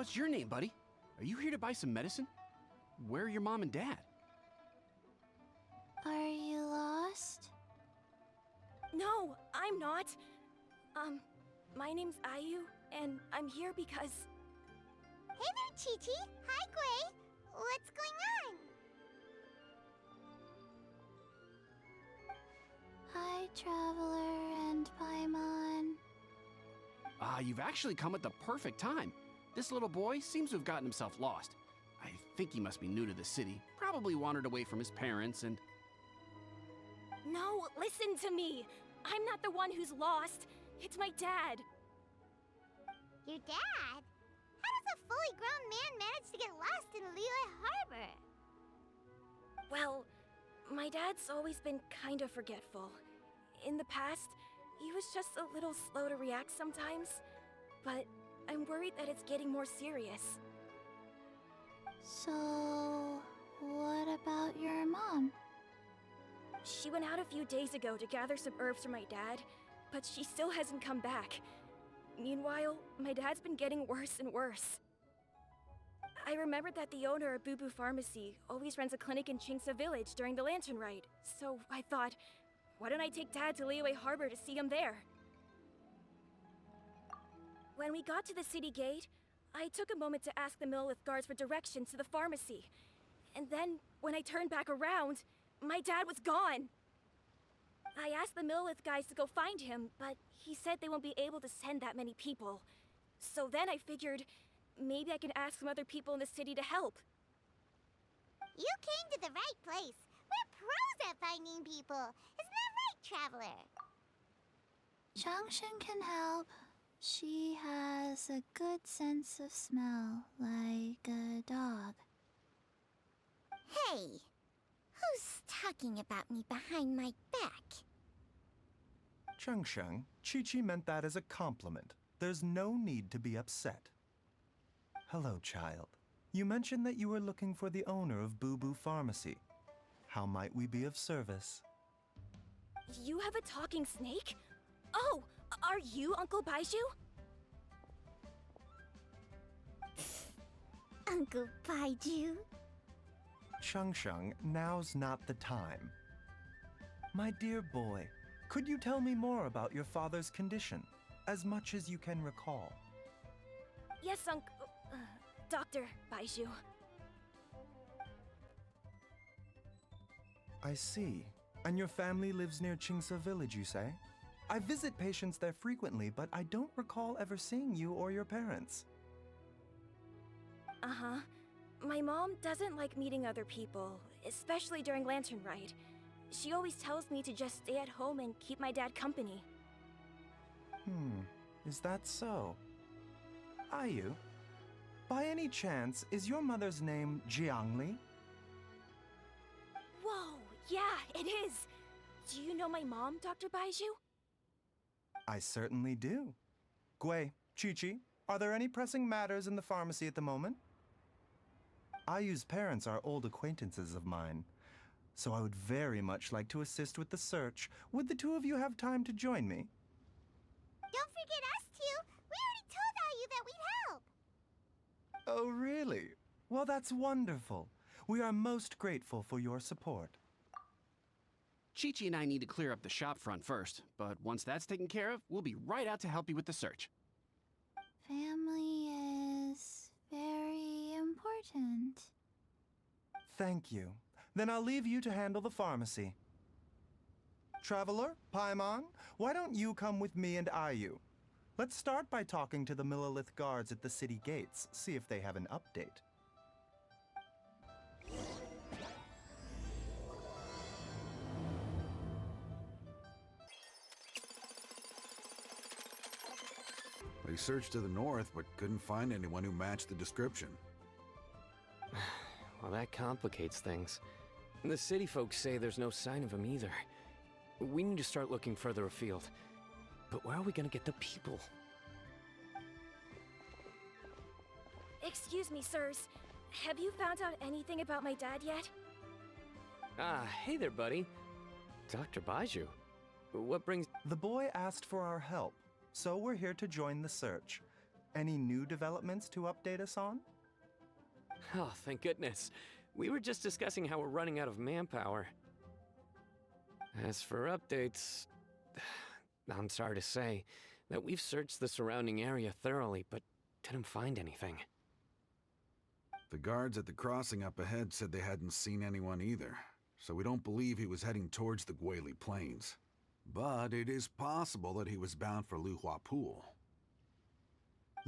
What's your name, buddy? Are you here to buy some medicine? Where are your mom and dad? Are you lost? No, I'm not. My name's Ayu, and I'm here because... Hey there, Chi-Chi. Hi, Gui. What's going on? Hi, Traveler and Paimon. You've actually come at the perfect time. This little boy seems to have gotten himself lost. I think he must be new to the city, probably wandered away from his parents and... No, listen to me. I'm not the one who's lost. It's my dad. Your dad? How does a fully grown man manage to get lost in Liyue Harbor? Well, my dad's always been kind of forgetful. In the past, he was just a little slow to react sometimes, but I'm worried that it's getting more serious. So, what about your mom? She went out a few days ago to gather some herbs for my dad, but she still hasn't come back. Meanwhile, my dad's been getting worse and worse. I remembered that the owner of Boo Boo Pharmacy always runs a clinic in Chingsa Village during the Lantern Ride, so I thought, why don't I take Dad to Liyue Harbor to see him there? When we got to the city gate, I took a moment to ask the Millelith guards for directions to the pharmacy. And then, when I turned back around, my dad was gone! I asked the Millelith guys to go find him, but he said they won't be able to send that many people. So then I figured, maybe I can ask some other people in the city to help. You came to the right place. We're pros at finding people. Isn't that right, Traveler? Changshan can help. She has a good sense of smell, like a dog. Hey, who's talking about me behind my back? Changshan, Chi-Chi meant that as a compliment. There's no need to be upset. Hello, child. You mentioned that you were looking for the owner of Boo Boo Pharmacy. How might we be of service? You have a talking snake? Oh, are you Uncle Baizhu? Uncle Baizhu? Changshan, now's not the time. My dear boy, could you tell me more about your father's condition, as much as you can recall? Yes, Dr. Baizhu. I see. And your family lives near Chingsa Village, you say? I visit patients there frequently, but I don't recall ever seeing you or your parents. Uh-huh. My mom doesn't like meeting other people, especially during Lantern Ride. She always tells me to just stay at home and keep my dad company. Is that so? Ayu, by any chance, is your mother's name Jiangli? Whoa, yeah, it is! Do you know my mom, Dr. Baizhu? I certainly do. Gui, Chi-Chi, are there any pressing matters in the pharmacy at the moment? Ayu's parents are old acquaintances of mine, so I would very much like to assist with the search. Would the two of you have time to join me? Don't forget us two. We already told Ayu that we'd help. Oh, really? Well, that's wonderful. We are most grateful for your support. Chi-Chi and I need to clear up the shop front first, but once that's taken care of, we'll be right out to help you with the search. Family is very important. Thank you. Then I'll leave you to handle the pharmacy. Traveler, Paimon, why don't you come with me and Ayu? Let's start by talking to the Millelith guards at the city gates, see if they have an update. They searched to the north, but couldn't find anyone who matched the description. Well, that complicates things. The city folks say there's no sign of him either. We need to start looking further afield. But where are we gonna get the people? Excuse me, sirs. Have you found out anything about my dad yet? Ah, hey there, buddy. Dr. Baizhu. What brings... The boy asked for our help, so we're here to join the search. Any new developments to update us on? Oh, thank goodness. We were just discussing how we're running out of manpower. As for updates, I'm sorry to say that we've searched the surrounding area thoroughly, but didn't find anything. The guards at the crossing up ahead said they hadn't seen anyone either, so we don't believe he was heading towards the Guili Plains. But it is possible that he was bound for Luhua Pool.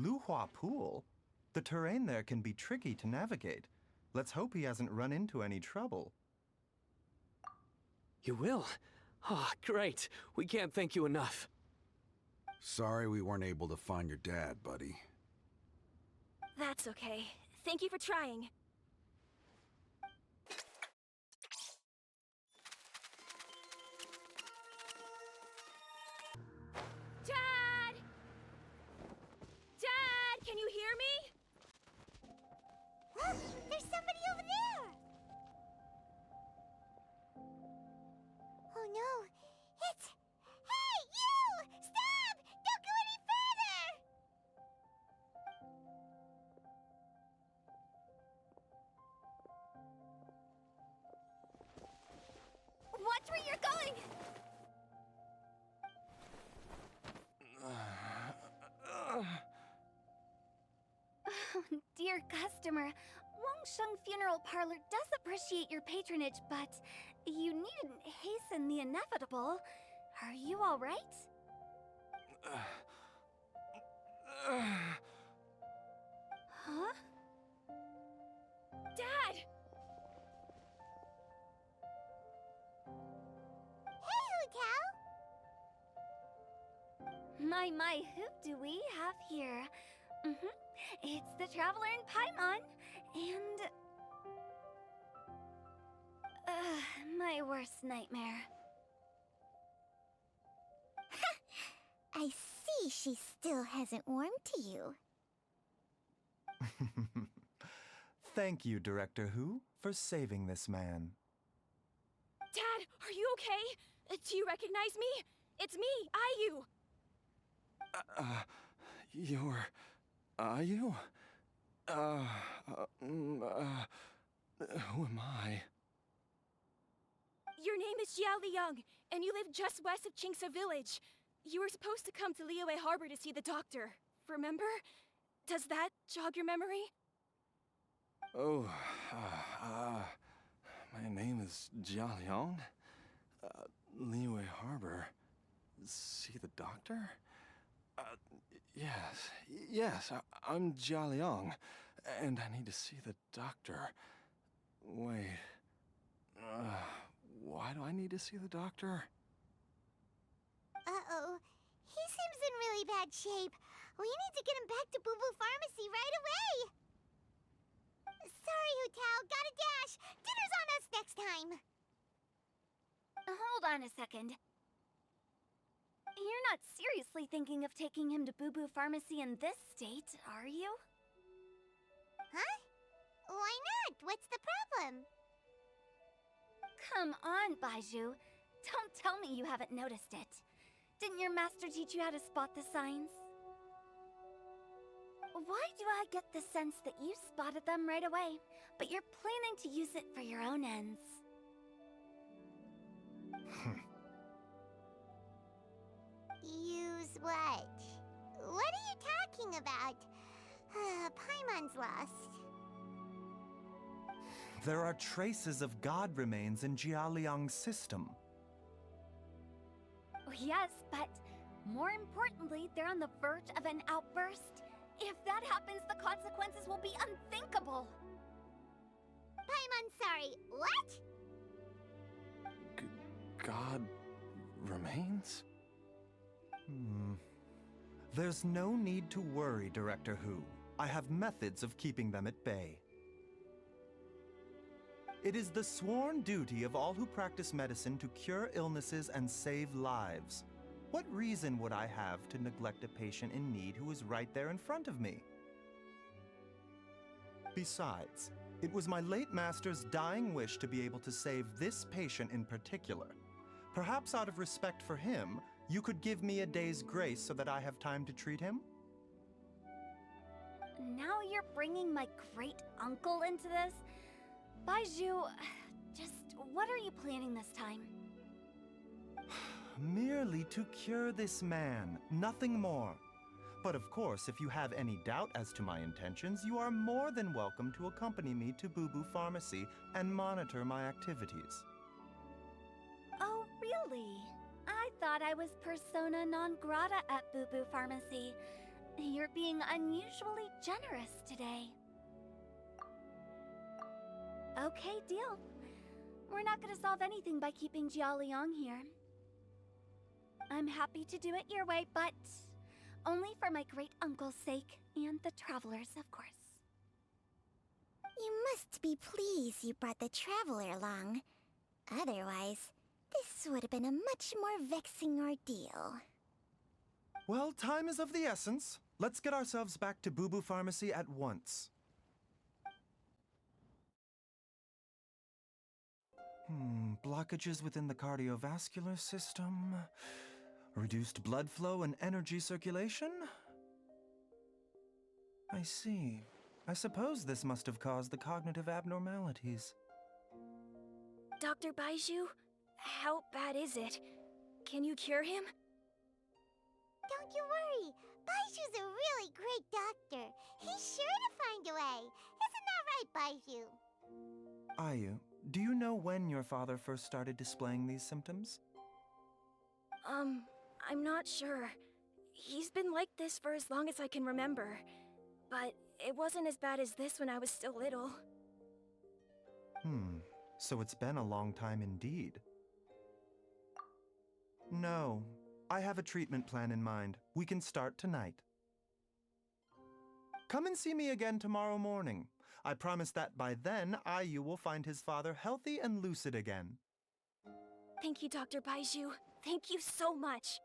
Luhua Pool? The terrain there can be tricky to navigate. Let's hope he hasn't run into any trouble. You will? Ah, great. We can't thank you enough. Sorry we weren't able to find your dad, buddy. That's okay. Thank you for trying. Dad! Dad, can you hear me? Look, there's somebody over there! Oh no, it's... Hey, you! Stop! Don't go any further! Watch where you're going! Dear customer, Wangsheng Funeral Parlor does appreciate your patronage, but you needn't hasten the inevitable. Are you all right? Huh? Dad! Hey, Hu Tao! My, who do we have here? It's the Traveler in Paimon, and... my worst nightmare. I see she still hasn't warmed to you. Thank you, Director Hu, for saving this man. Dad, are you okay? Do you recognize me? It's me, Ayu. Are you? Who am I? Your name is Xiao Liang, and you live just west of Qingse Village. You were supposed to come to Liyue Harbor to see the doctor, remember? Does that jog your memory? Oh, my name is Jia Liang. Liyue Harbor. See the doctor? Yes, I'm Jia Liang, and I need to see the doctor. Wait, why do I need to see the doctor? Uh-oh. He seems in really bad shape. We need to get him back to Boo Boo Pharmacy right away! Sorry, Hu Tao. Gotta dash. Dinner's on us next time. Hold on a second. You're not seriously thinking of taking him to Boo Boo Pharmacy in this state, are you? Huh? Why not? What's the problem? Come on, Baizhu. Don't tell me you haven't noticed it. Didn't your master teach you how to spot the signs? Why do I get the sense that you spotted them right away, but you're planning to use it for your own ends? Use what? What are you talking about? Paimon's lost. There are traces of god remains in Jia Liang's system. Yes, but more importantly, they're on the verge of an outburst. If that happens, the consequences will be unthinkable. Paimon's sorry. What? God remains? There's no need to worry, Director Hu. I have methods of keeping them at bay. It is the sworn duty of all who practice medicine to cure illnesses and save lives. What reason would I have to neglect a patient in need who is right there in front of me? Besides, it was my late master's dying wish to be able to save this patient in particular. Perhaps out of respect for him, you could give me a day's grace so that I have time to treat him? now you're bringing my great-uncle into this? Baizhu, just what are you planning this time? Merely to cure this man, nothing more. But of course, if you have any doubt as to my intentions, you are more than welcome to accompany me to Boo Boo Pharmacy and monitor my activities. Oh, really? I thought I was persona non grata at Boo Boo Pharmacy. You're being unusually generous today. Okay, deal. We're not gonna solve anything by keeping Jialiang here. I'm happy to do it your way, but only for my great-uncle's sake and the travelers, of course. You must be pleased you brought the traveler along. Otherwise, this would have been a much more vexing ordeal. Well, time is of the essence. Let's get ourselves back to Boo Boo Pharmacy at once. Blockages within the cardiovascular system. Reduced blood flow and energy circulation? I see. I suppose this must have caused the cognitive abnormalities. Dr. Baizhu, how bad is it? Can you cure him? Don't you worry. Baizhu's a really great doctor. He's sure to find a way. Isn't that right, Baizhu? Ayu, do you know when your father first started displaying these symptoms? I'm not sure. He's been like this for as long as I can remember. But it wasn't as bad as this when I was still little. So it's been a long time indeed. No, I have a treatment plan in mind. We can start tonight. Come and see me again tomorrow morning. I promise that by then, Ayu will find his father healthy and lucid again. Thank you, Dr. Baizhu. Thank you so much.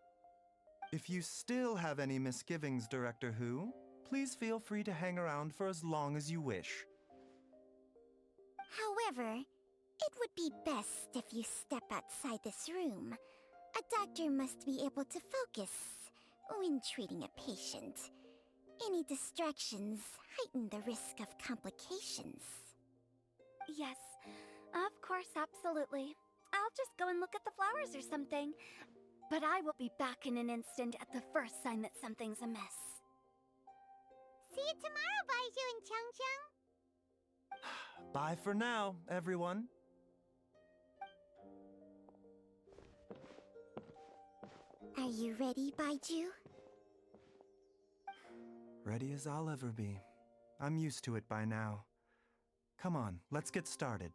If you still have any misgivings, Director Who, please feel free to hang around for as long as you wish. However, it would be best if you step outside this room. A doctor must be able to focus when treating a patient. Any distractions heighten the risk of complications. Yes, of course, absolutely. I'll just go and look at the flowers or something. But I will be back in an instant at the first sign that something's amiss. See you tomorrow, Baizhu and Chang. Bye for now, everyone. Are you ready, Baizhu? Ready as I'll ever be. I'm used to it by now. Come on, let's get started.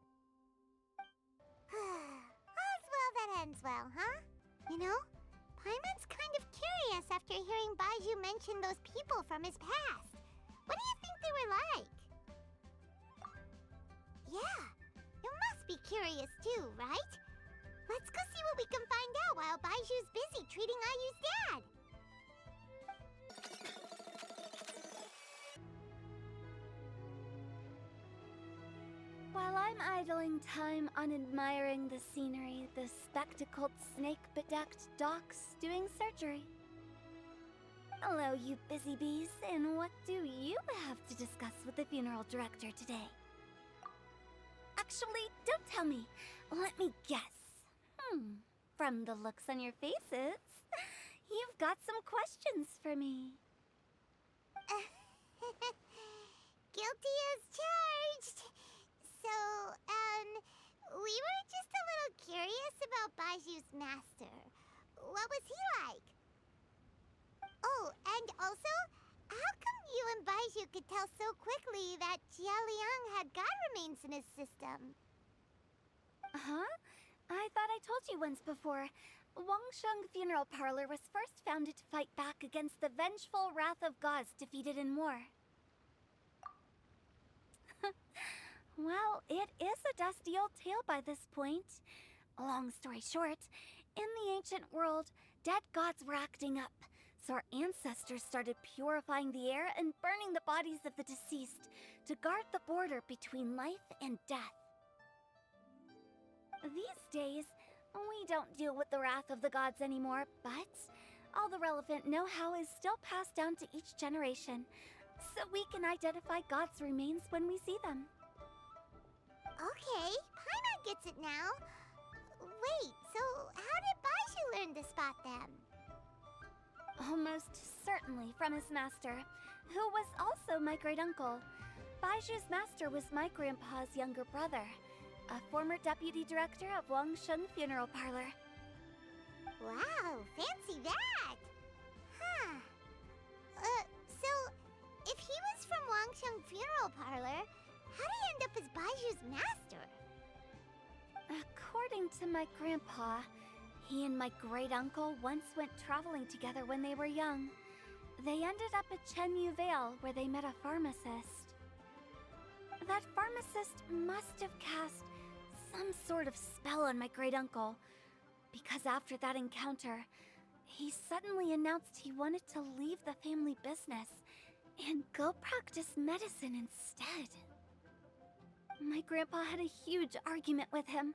All's well that ends well, huh? You know, Paimon's kind of curious after hearing Baizhu mention those people from his past. What do you think they were like? Yeah, you must be curious too, right? Let's go see what we can find out while Baizhu's busy treating Ayu's dad. While I'm idling time on admiring the scenery, the spectacled snake-bedecked docs doing surgery. Hello, you busy bees, and what do you have to discuss with the funeral director today? Actually, don't tell me. Let me guess. From the looks on your faces, you've got some questions for me. Guilty as charged. So, we were just a little curious about Baizhu's master. What was he like? Oh, and also, how come you and Baizhu could tell so quickly that Jialiang had god remains in his system? Huh? I thought I told you once before. Wangsheng Funeral Parlor was first founded to fight back against the vengeful wrath of gods defeated in war. Well, it is a dusty old tale by this point. Long story short, in the ancient world, dead gods were acting up, so our ancestors started purifying the air and burning the bodies of the deceased to guard the border between life and death. These days, we don't deal with the wrath of the gods anymore, but all the relevant know-how is still passed down to each generation. so we can identify God's remains when we see them. Okay, Paimon gets it now. Wait, so how did Baizhu learn to spot them? Almost certainly from his master, who was also my great-uncle. Baizhu's master was my grandpa's younger brother, a former deputy director of Wangsheng Funeral Parlor. Wow, fancy that! Huh. So, if he was from Wangsheng Funeral Parlor, how did he end up as Baizhu's master? According to my grandpa, he and my great-uncle once went traveling together when they were young. They ended up at Chenyu Vale, where they met a pharmacist. That pharmacist must have cast some sort of spell on my great-uncle, because after that encounter, he suddenly announced he wanted to leave the family business and go practice medicine instead. My grandpa had a huge argument with him,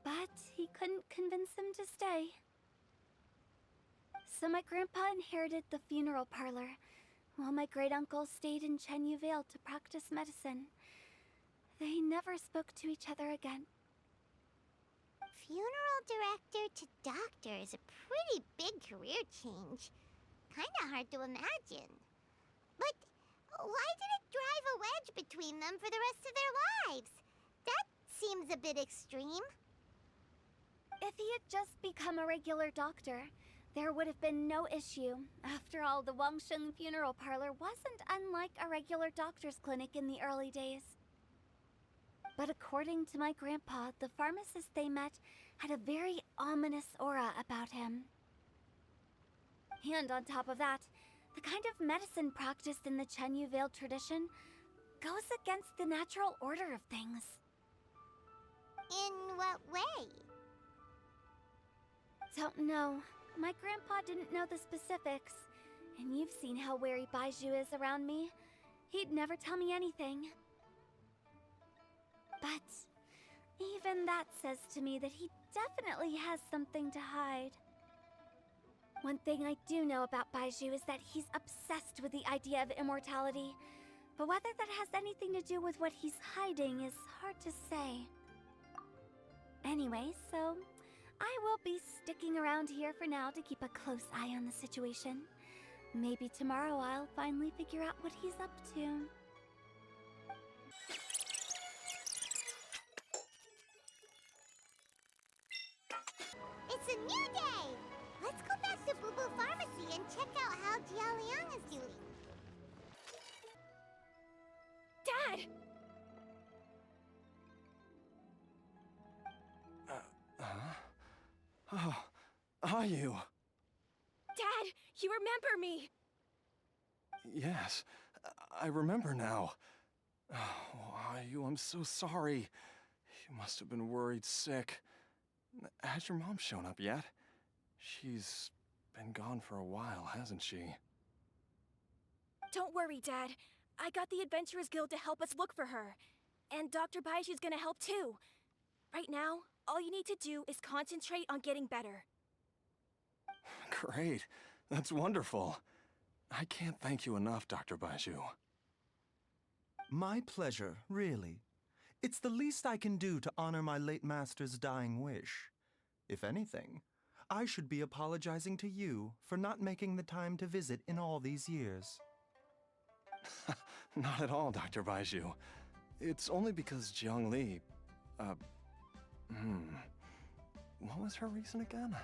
but he couldn't convince him to stay. So my grandpa inherited the funeral parlor, while my great-uncle stayed in Chenyu Vale to practice medicine. They never spoke to each other again. Funeral director to doctor is a pretty big career change. Kinda hard to imagine. But why did it drive a wedge between them for the rest of their lives? That seems a bit extreme. If he had just become a regular doctor, there would have been no issue. After all, the Wangsheng Funeral Parlor wasn't unlike a regular doctor's clinic in the early days. But according to my grandpa, the pharmacist they met had a very ominous aura about him. And on top of that, the kind of medicine practiced in the Chenyu Vale tradition goes against the natural order of things. In what way? Don't know. My grandpa didn't know the specifics, and you've seen how wary Baizhu is around me. He'd never tell me anything. But even that says to me that he definitely has something to hide. One thing I do know about Baizhu is that he's obsessed with the idea of immortality, but whether that has anything to do with what he's hiding is hard to say. Anyway, so I will be sticking around here for now to keep a close eye on the situation. Maybe tomorrow I'll finally figure out what he's up to. It's a new day! Let's go back to Boo Boo Pharmacy and check out how Jia Liang is doing. Dad! Oh, are you? Dad, you remember me! Yes, I remember now. Oh, are you? I'm so sorry. You must have been worried sick. Has your mom shown up yet? She's been gone for a while, hasn't she? Don't worry, Dad. I got the Adventurers Guild to help us look for her. And Dr. Baizhu's gonna help too. Right now, all you need to do is concentrate on getting better. Great. That's wonderful. I can't thank you enough, Dr. Baizhu. My pleasure, really. It's the least I can do to honor my late master's dying wish. If anything, I should be apologizing to you for not making the time to visit in all these years. Not at all, Dr. Baizhu. It's only because Jiang Li... What was her reason again?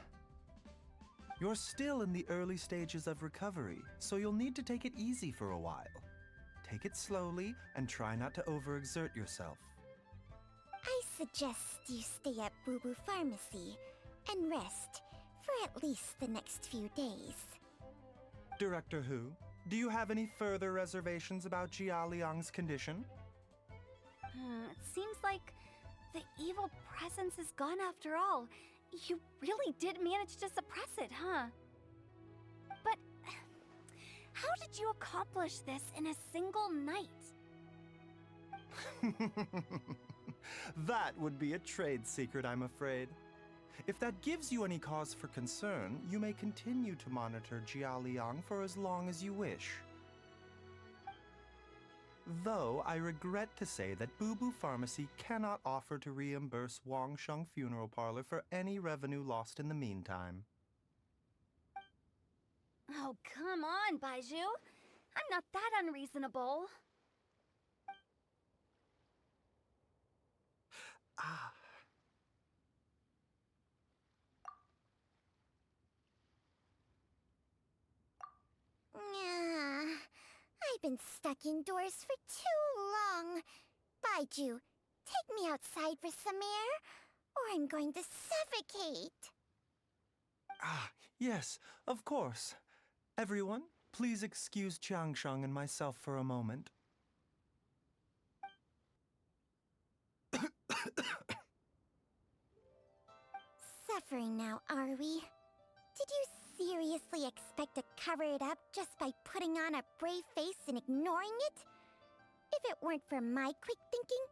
You're still in the early stages of recovery, so you'll need to take it easy for a while. Take it slowly and try not to overexert yourself. I suggest you stay at Boo Boo Pharmacy and rest for at least the next few days. Director Hu, do you have any further reservations about Jia Liang's condition? It seems like the evil presence is gone after all. You really did manage to suppress it, huh? But how did you accomplish this in a single night? That would be a trade secret, I'm afraid. If that gives you any cause for concern, you may continue to monitor Jia Liang for as long as you wish. Though I regret to say that Boo Boo Pharmacy cannot offer to reimburse Wang Sheng Funeral Parlor for any revenue lost in the meantime. Oh, come on, Baizhu. I'm not that unreasonable. Ah. I've been stuck indoors for too long. Baizhu, take me outside for some air, or I'm going to suffocate. Ah, yes, of course. Everyone, please excuse Changsheng and myself for a moment. Suffering now, are we? Did you seriously expect to cover it up just by putting on a brave face and ignoring it? If it weren't for my quick thinking,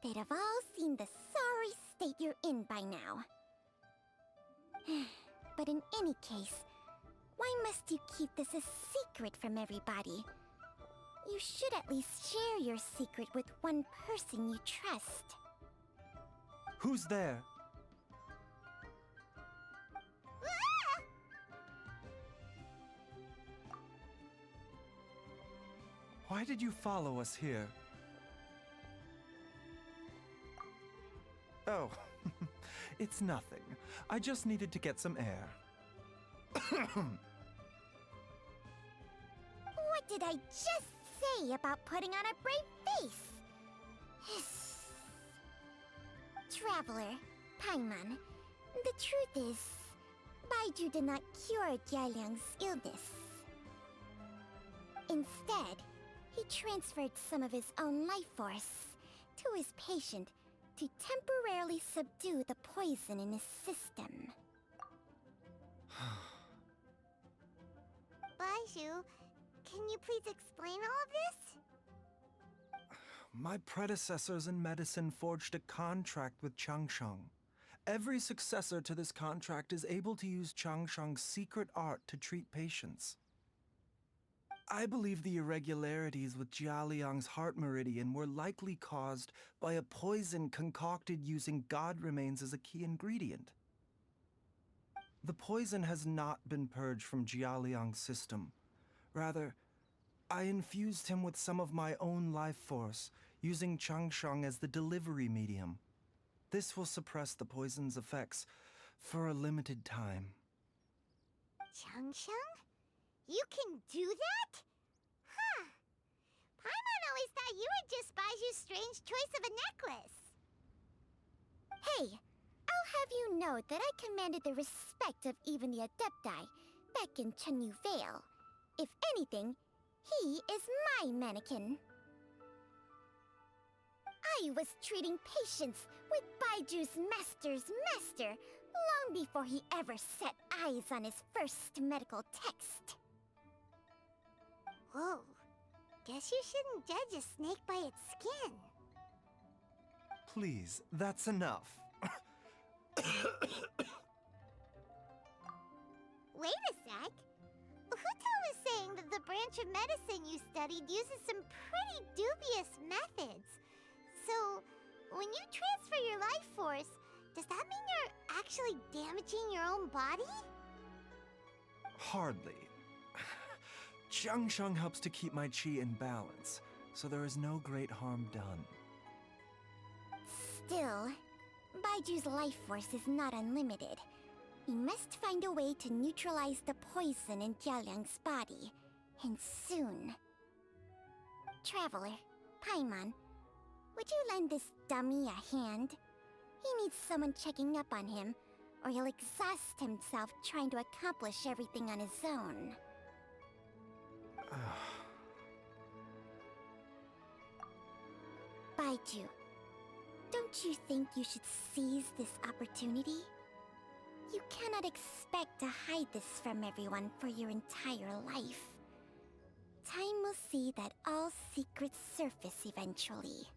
they'd have all seen the sorry state you're in by now. But in any case, why must you keep this a secret from everybody? You should at least share your secret with one person you trust. Who's there? Why did you follow us here? Oh, it's nothing. I just needed to get some air. What did I just say about putting on a brave face? Traveler, Paimon, the truth is, Baizhu did not cure Jialiang's illness. Instead, he transferred some of his own life force to his patient to temporarily subdue the poison in his system. Baizhu, can you please explain all of this? My predecessors in medicine forged a contract with Changsheng. Every successor to this contract is able to use Changsheng's secret art to treat patients. I believe the irregularities with Jialiang's heart meridian were likely caused by a poison concocted using god remains as a key ingredient. The poison has not been purged from Jialiang's system. Rather, I infused him with some of my own life force, using Changsheng as the delivery medium. This will suppress the poison's effects for a limited time. Changsheng? You can do that? Huh. Paimon always thought you were just Baiju's strange choice of a necklace. Hey, I'll have you know that I commanded the respect of even the Adepti back in Chenyu Vale. If anything, he is my mannequin. I was treating patients with Baiju's master's master long before he ever set eyes on his first medical text. Whoa. Guess you shouldn't judge a snake by its skin. Please, that's enough. Wait a sec. Huto was saying that the branch of medicine you studied uses some pretty dubious methods. So, when you transfer your life force, does that mean you're actually damaging your own body? Hardly. Changsheng helps to keep my chi in balance, so there is no great harm done. Still, Baiju's life force is not unlimited. We must find a way to neutralize the poison in Jialiang's body, and soon. Traveler, Paimon, would you lend this dummy a hand? He needs someone checking up on him, or he'll exhaust himself trying to accomplish everything on his own. Baizhu, don't you think you should seize this opportunity? You cannot expect to hide this from everyone for your entire life. Time will see that all secrets surface eventually.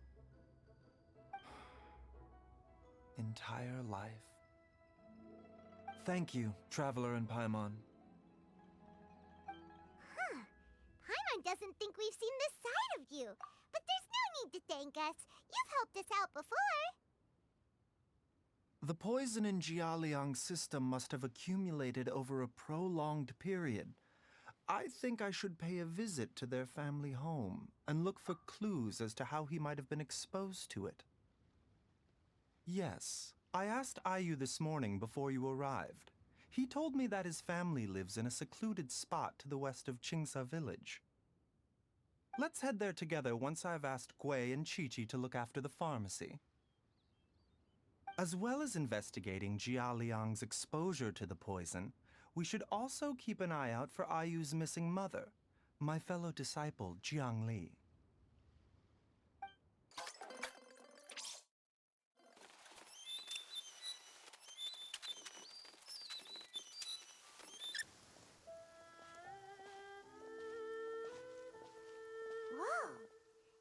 Entire life. Thank you, Traveler and Paimon. Huh. Paimon doesn't think we've seen this side of you. But need to thank us. You've helped us out before. The poison in Jialiang's system must have accumulated over a prolonged period. I think I should pay a visit to their family home and look for clues as to how he might have been exposed to it. Yes, I asked Ayu this morning before you arrived. He told me that his family lives in a secluded spot to the west of Qingsa village. Let's head there together once I've asked Gui and Chi-Chi to look after the pharmacy. As well as investigating Jia Liang's exposure to the poison, we should also keep an eye out for Ayu's missing mother, my fellow disciple Jiang Li. Whoa!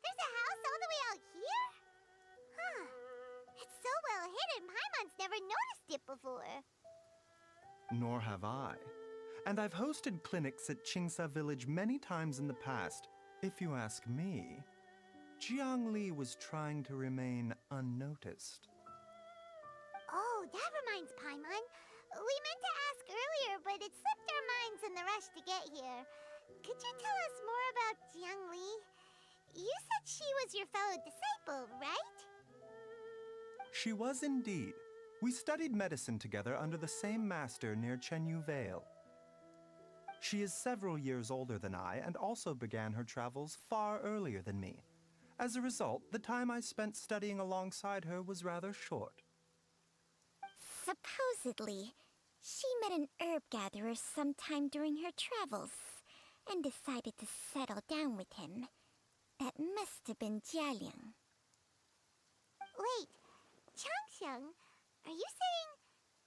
There's a house all the way out here? Huh. It's so well hidden, Paimon's never noticed it before. Nor have I. And I've hosted clinics at Qingsa village many times in the past. If you ask me, Jiang Li was trying to remain unnoticed. Oh, that reminds Paimon. We meant to ask earlier, but it slipped our minds in the rush to get here. Could you tell us more about Jiang Li? You said she was your fellow disciple, right? She was indeed. We studied medicine together under the same master near Chenyu Vale. She is several years older than I and also began her travels far earlier than me. As a result, the time I spent studying alongside her was rather short. Supposedly, she met an herb gatherer sometime during her travels and decided to settle down with him. That must have been Jialiang. Wait, Changxiang, are you saying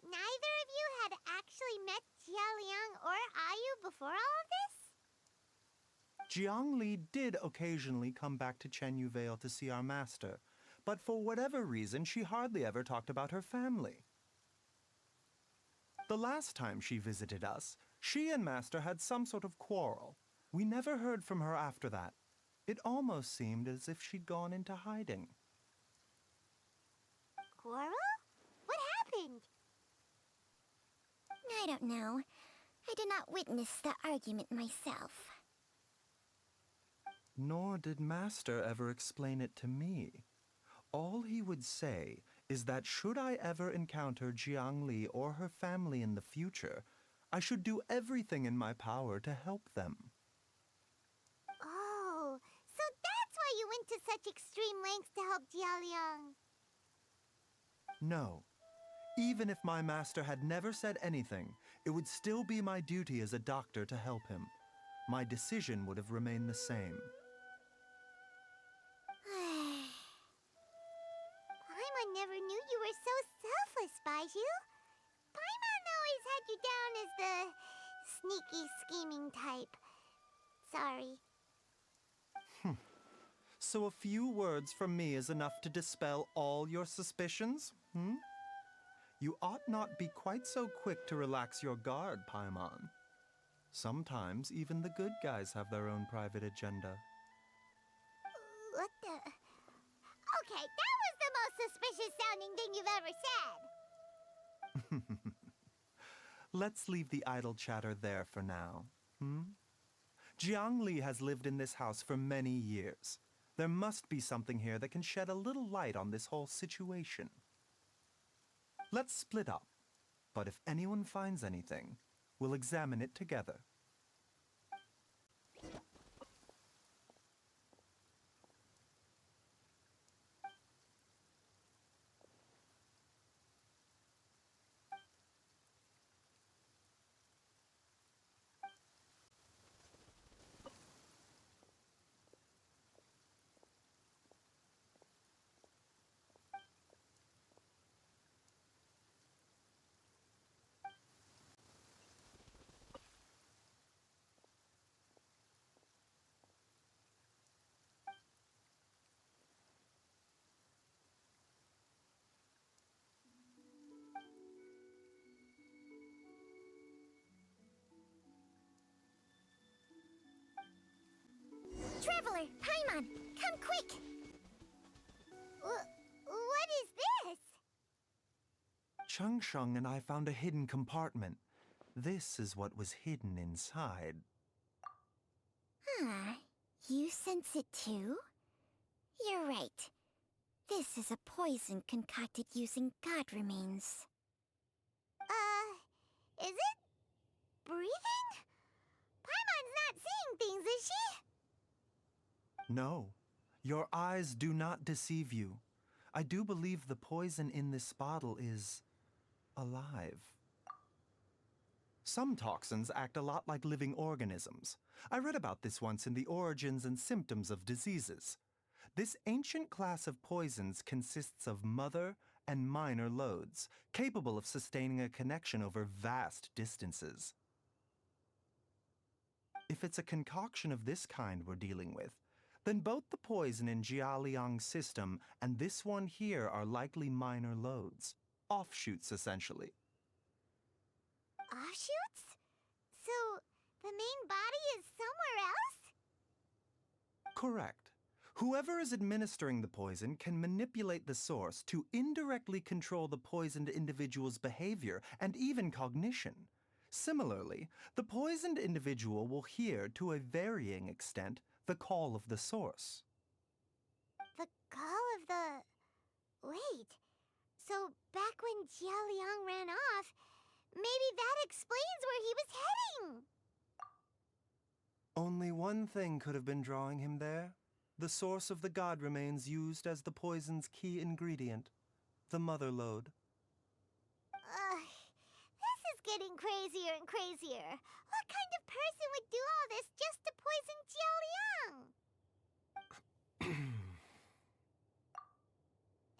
neither of you had actually met Jialiang or Ayu before all of this? Jiang Li did occasionally come back to Chenyu Vale to see our master, but for whatever reason, she hardly ever talked about her family. The last time she visited us, she and Master had some sort of quarrel. We never heard from her after that. It almost seemed as if she'd gone into hiding. Quarrel? What happened? I don't know. I did not witness the argument myself. Nor did Master ever explain it to me. All he would say is that should I ever encounter Jiang Li or her family in the future, I should do everything in my power to help them. Oh, so that's why you went to such extreme lengths to help Jialiang. No. Even if my master had never said anything, it would still be my duty as a doctor to help him. My decision would have remained the same. Paimon never knew you were so selfless, Baizhu. Paimon always had you down as the sneaky, scheming type. Sorry. So a few words from me is enough to dispel all your suspicions? You ought not be quite so quick to relax your guard, Paimon. Sometimes even the good guys have their own private agenda. What the... Okay, that was the most suspicious sounding thing you've ever said. Let's leave the idle chatter there for now. Jiang Li has lived in this house for many years. There must be something here that can shed a little light on this whole situation. Let's split up, but if anyone finds anything, we'll examine it together. Changsheng and I found a hidden compartment. This is what was hidden inside. Huh. You sense it too? You're right. This is a poison concocted using god remains. Is it breathing? Paimon's not seeing things, is she? No, your eyes do not deceive you. I do believe the poison in this bottle is alive. Some toxins act a lot like living organisms. I read about this once in the Origins and Symptoms of Diseases. This ancient class of poisons consists of mother and minor loads, capable of sustaining a connection over vast distances. If it's a concoction of this kind we're dealing with, then both the poison in Jialiang's system and this one here are likely minor loads, offshoots essentially. Offshoots? So, the main body is somewhere else? Correct. Whoever is administering the poison can manipulate the source to indirectly control the poisoned individual's behavior and even cognition. Similarly, the poisoned individual will hear, to a varying extent, the call of the source. The call of the... Wait. So, back when Jialiang ran off, maybe that explains where he was heading! Only one thing could have been drawing him there. The source of the god remains used as the poison's key ingredient, the mother lode. This is getting crazier and crazier. What kind of person would do all this just to poison Jialiang?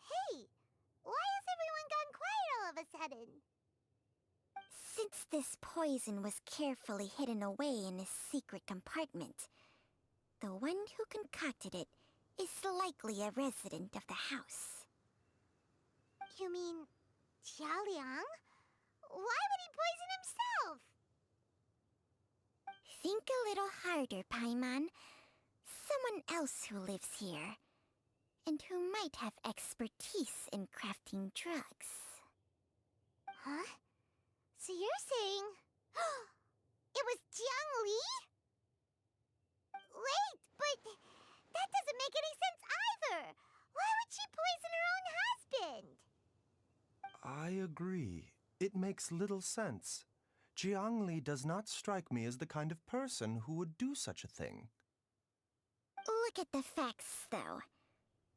Hey, why has everyone gone quiet all of a sudden? Since this poison was carefully hidden away in a secret compartment, the one who concocted it is likely a resident of the house. You mean Jialiang? Why would he poison himself? Think a little harder, Paimon. Someone else who lives here, and who might have expertise in crafting drugs. Huh? So you're saying... it was Jiang Li? Wait, but that doesn't make any sense either! Why would she poison her own husband? I agree. It makes little sense. Jiangli does not strike me as the kind of person who would do such a thing. Look at the facts, though.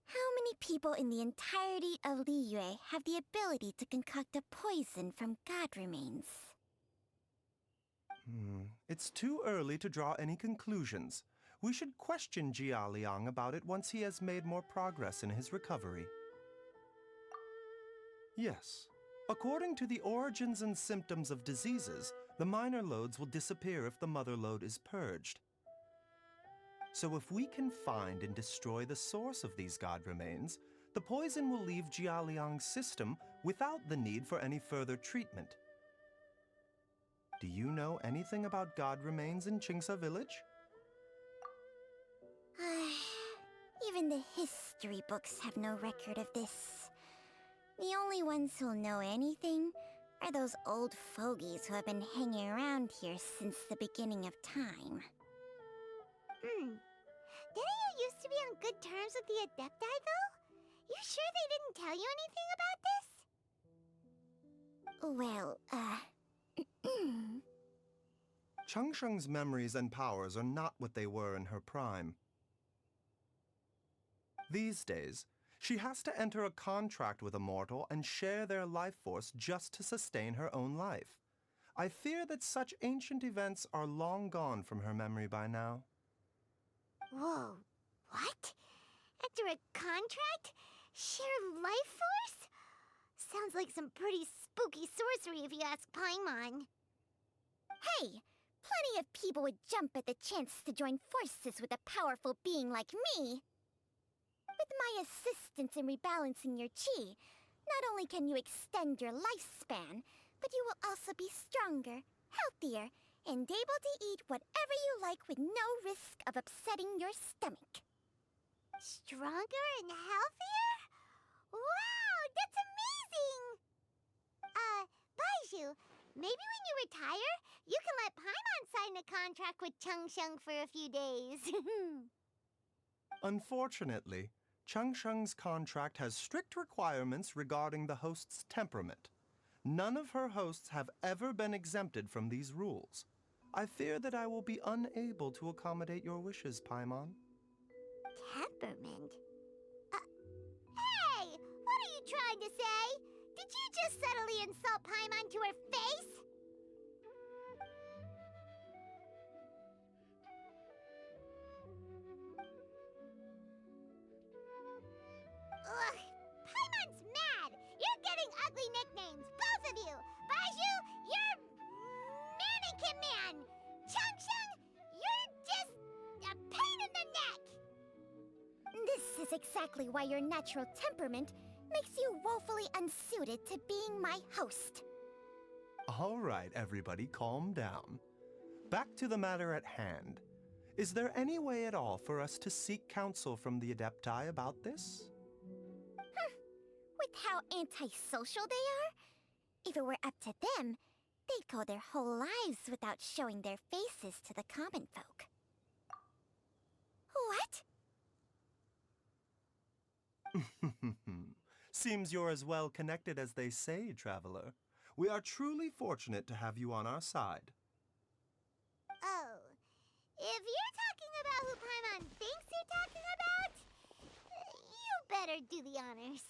How many people in the entirety of Liyue have the ability to concoct a poison from god remains? It's too early to draw any conclusions. We should question Jia Liang about it once he has made more progress in his recovery. Yes. According to the Origins and Symptoms of Diseases, the minor loads will disappear if the mother load is purged. So if we can find and destroy the source of these god remains, the poison will leave Jia Liang's system without the need for any further treatment. Do you know anything about god remains in Qingsa village? Even the history books have no record of this. The only ones who'll know anything are those old fogies who have been hanging around here since the beginning of time. Didn't you used to be on good terms with the Adepti, though? You sure they didn't tell you anything about this? Well, Changsheng's memories and powers are not what they were in her prime. These days, she has to enter a contract with a mortal and share their life force just to sustain her own life. I fear that such ancient events are long gone from her memory by now. Whoa, what? Enter a contract? Share life force? Sounds like some pretty spooky sorcery if you ask Paimon. hey! Plenty of people would jump at the chance to join forces with a powerful being like me. With my assistance in rebalancing your chi, not only can you extend your lifespan, but you will also be stronger, healthier, and able to eat whatever you like with no risk of upsetting your stomach. Stronger and healthier? Wow, that's amazing! maybe when you retire, you can let Paimon sign a contract with Changsheng for a few days. Unfortunately, Changsheng's contract has strict requirements regarding the host's temperament. None of her hosts have ever been exempted from these rules. I fear that I will be unable to accommodate your wishes, Paimon. Temperament? Hey! What are you trying to say? Did you just subtly insult Paimon to her face? Ugh! Paimon's mad! You're getting ugly nicknames, both of you! Baizhu, you're... Mannequin Man! Changsheng, you're just... a pain in the neck! This is exactly why your natural temperament makes you woefully unsuited to being my host. All right, everybody, calm down. Back to the matter at hand. Is there any way at all for us to seek counsel from the Adepti about this? With how antisocial they are, if it were up to them, they'd go their whole lives without showing their faces to the common folk. What? Seems you're as well connected as they say, traveler. We are truly fortunate to have you on our side. Oh, if you're talking about who Paimon thinks you're talking about, you better do the honors.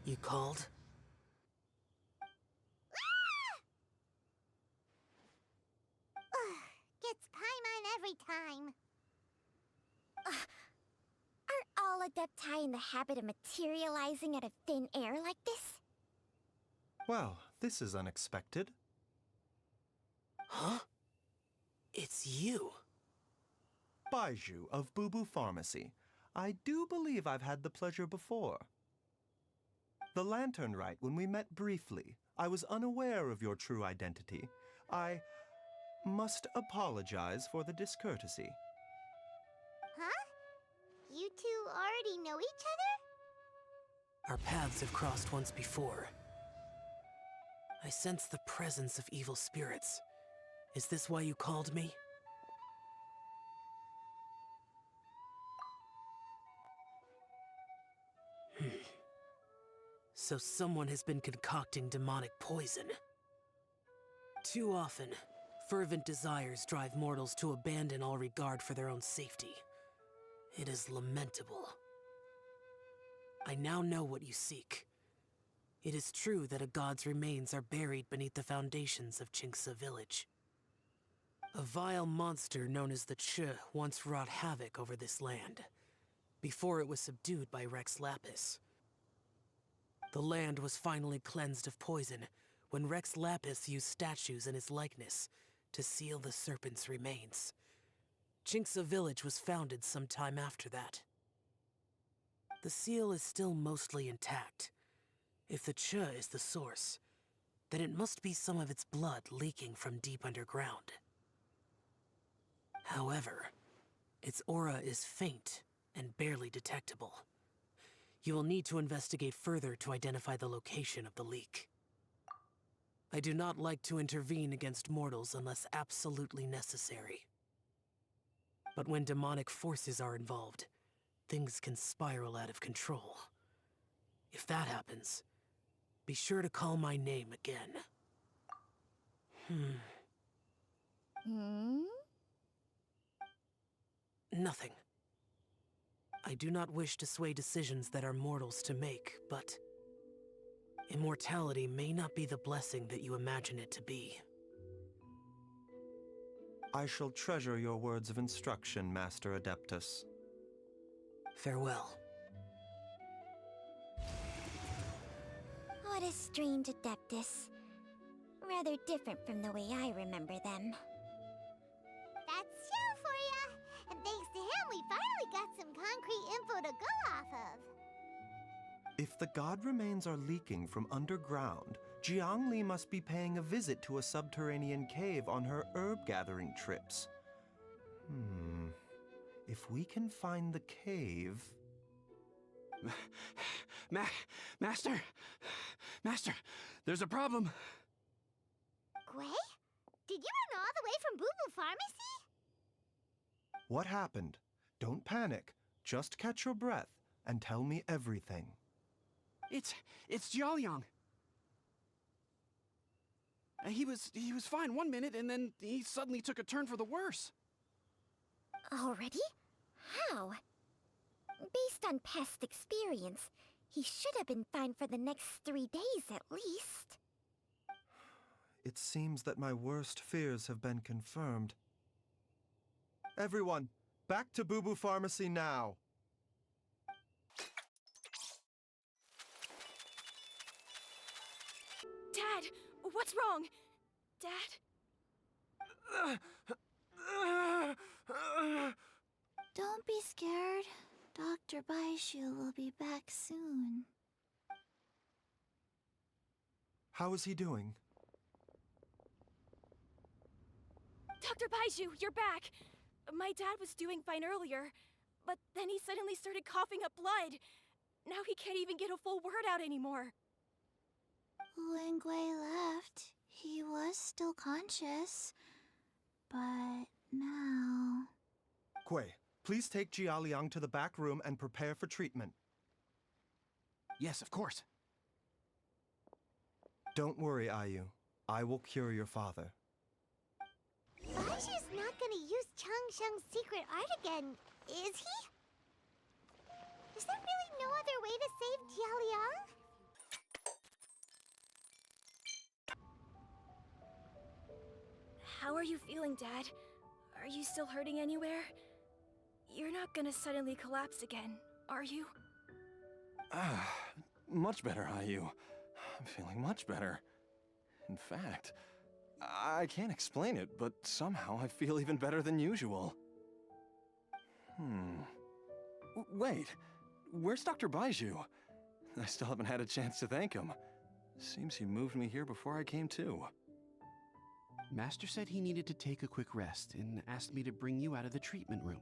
You called? Gets Paimon every time. Are all Adepti in the habit of materializing out of thin air like this? Well, this is unexpected. Huh? It's you. Baizhu of Boo Boo Pharmacy. I do believe I've had the pleasure before. The Lantern Rite, when we met briefly, I was unaware of your true identity. I must apologize for the discourtesy. Huh? You two already know each other? Our paths have crossed once before. I sense the presence of evil spirits. Is this why you called me? So someone has been concocting demonic poison. Too often, fervent desires drive mortals to abandon all regard for their own safety. It is lamentable. I now know what you seek. It is true that a god's remains are buried beneath the foundations of Jinxa village. A vile monster known as the Ch once wrought havoc over this land, before it was subdued by Rex Lapis. The land was finally cleansed of poison when Rex Lapis used statues in his likeness to seal the serpent's remains. Jinxa village was founded some time after that. The seal is still mostly intact. If the Ch is the source, then it must be some of its blood leaking from deep underground. However, its aura is faint and barely detectable. You will need to investigate further to identify the location of the leak. I do not like to intervene against mortals unless absolutely necessary. But when demonic forces are involved, things can spiral out of control. If that happens, be sure to call my name again. Nothing. I do not wish to sway decisions that are mortals to make, but immortality may not be the blessing that you imagine it to be. I shall treasure your words of instruction, Master Adeptus. Farewell. What a strange Adeptus. Rather different from the way I remember them. That's Shell for ya! And thanks to him, we finally got some concrete info to go off of. If the god remains are leaking from underground, Jiangli must be paying a visit to a subterranean cave on her herb-gathering trips. If we can find the cave... Master! Master, there's a problem. Gui? Did you run all the way from Boo Boo Pharmacy? What happened? Don't panic. Just catch your breath and tell me everything. It's Jiaoliang. He was fine one minute, and then he suddenly took a turn for the worse. Already? How? Based on past experience, he should have been fine for the next 3 days at least. It seems that my worst fears have been confirmed. Everyone, back to Boo Boo Pharmacy now! Dad, what's wrong? Dad? Don't be scared. Dr. Baizhu will be back soon. How is he doing? Dr. Baizhu, you're back! My dad was doing fine earlier, but then he suddenly started coughing up blood. Now he can't even get a full word out anymore. When Gui left, he was still conscious. But now... Gui, please take Jiaoliang to the back room and prepare for treatment. Yes, of course. Don't worry, Ayu. I will cure your father. Baizhu's not gonna use Changsheng's secret art again, is he? Is there really no other way to save Jiaoliang? How are you feeling, Dad? Are you still hurting anywhere? You're not gonna suddenly collapse again, are you? Much better, Ayu. I'm feeling much better. In fact, I can't explain it, but somehow I feel even better than usual. Wait, where's Dr. Baizhu? I still haven't had a chance to thank him. Seems he moved me here before I came to. Master said he needed to take a quick rest and asked me to bring you out of the treatment room.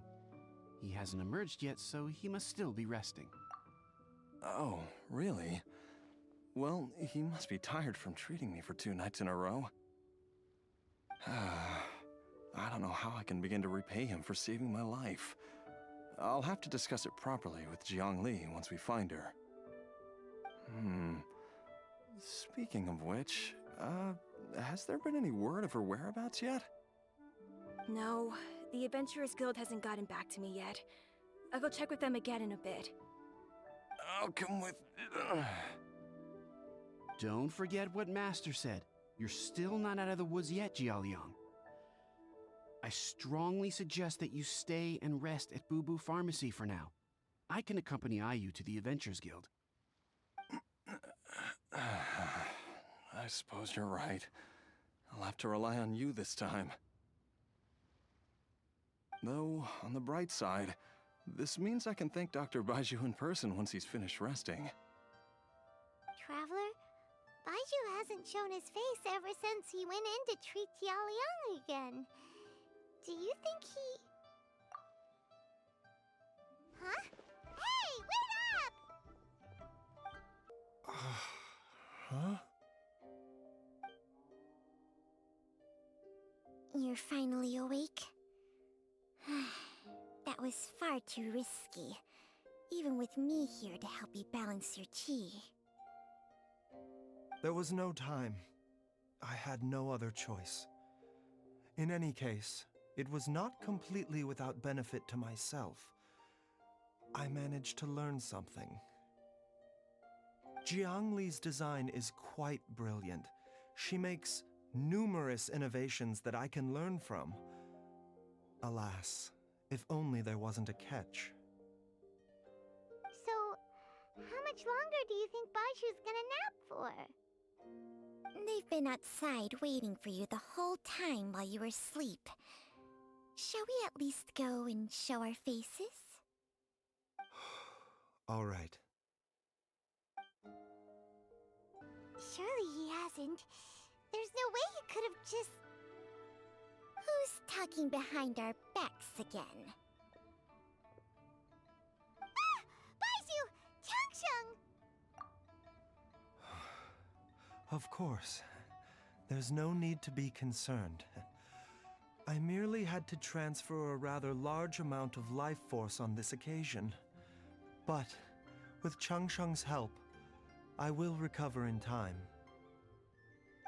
He hasn't emerged yet, so he must still be resting. Oh, really? Well, he must be tired from treating me for 2 nights in a row. I don't know how I can begin to repay him for saving my life. I'll have to discuss it properly with Jiangli once we find her. Speaking of which, has there been any word of her whereabouts yet? No, the Adventurers Guild hasn't gotten back to me yet. I'll go check with them again in a bit. I'll come with... Don't forget what Master said. You're still not out of the woods yet, Jiaoliang. I strongly suggest that you stay and rest at Boo Boo Pharmacy for now. I can accompany Ayu to the Adventurers Guild. I suppose you're right. I'll have to rely on you this time. Though, on the bright side, this means I can thank Dr. Baizhu in person once he's finished resting. Traveler, Baizhu hasn't shown his face ever since he went in to treat Jiaoliang again. Do you think he... Huh? Hey, wait up! Huh? You're finally awake? That was far too risky, even with me here to help you balance your chi. There was no time. I had no other choice. In any case, it was not completely without benefit to myself. I managed to learn something. Jiangli's design is quite brilliant. She makes numerous innovations that I can learn from. Alas, if only there wasn't a catch. So, how much longer do you think Baizhu's gonna nap for? They've been outside waiting for you the whole time while you were asleep. Shall we at least go and show our faces? All right. Surely he hasn't. There's no way he could have just... Who's talking behind our backs again. Ah! Baizhu! Changsheng! Of course. There's no need to be concerned. I merely had to transfer a rather large amount of life force on this occasion. But, with Changsheng's help, I will recover in time.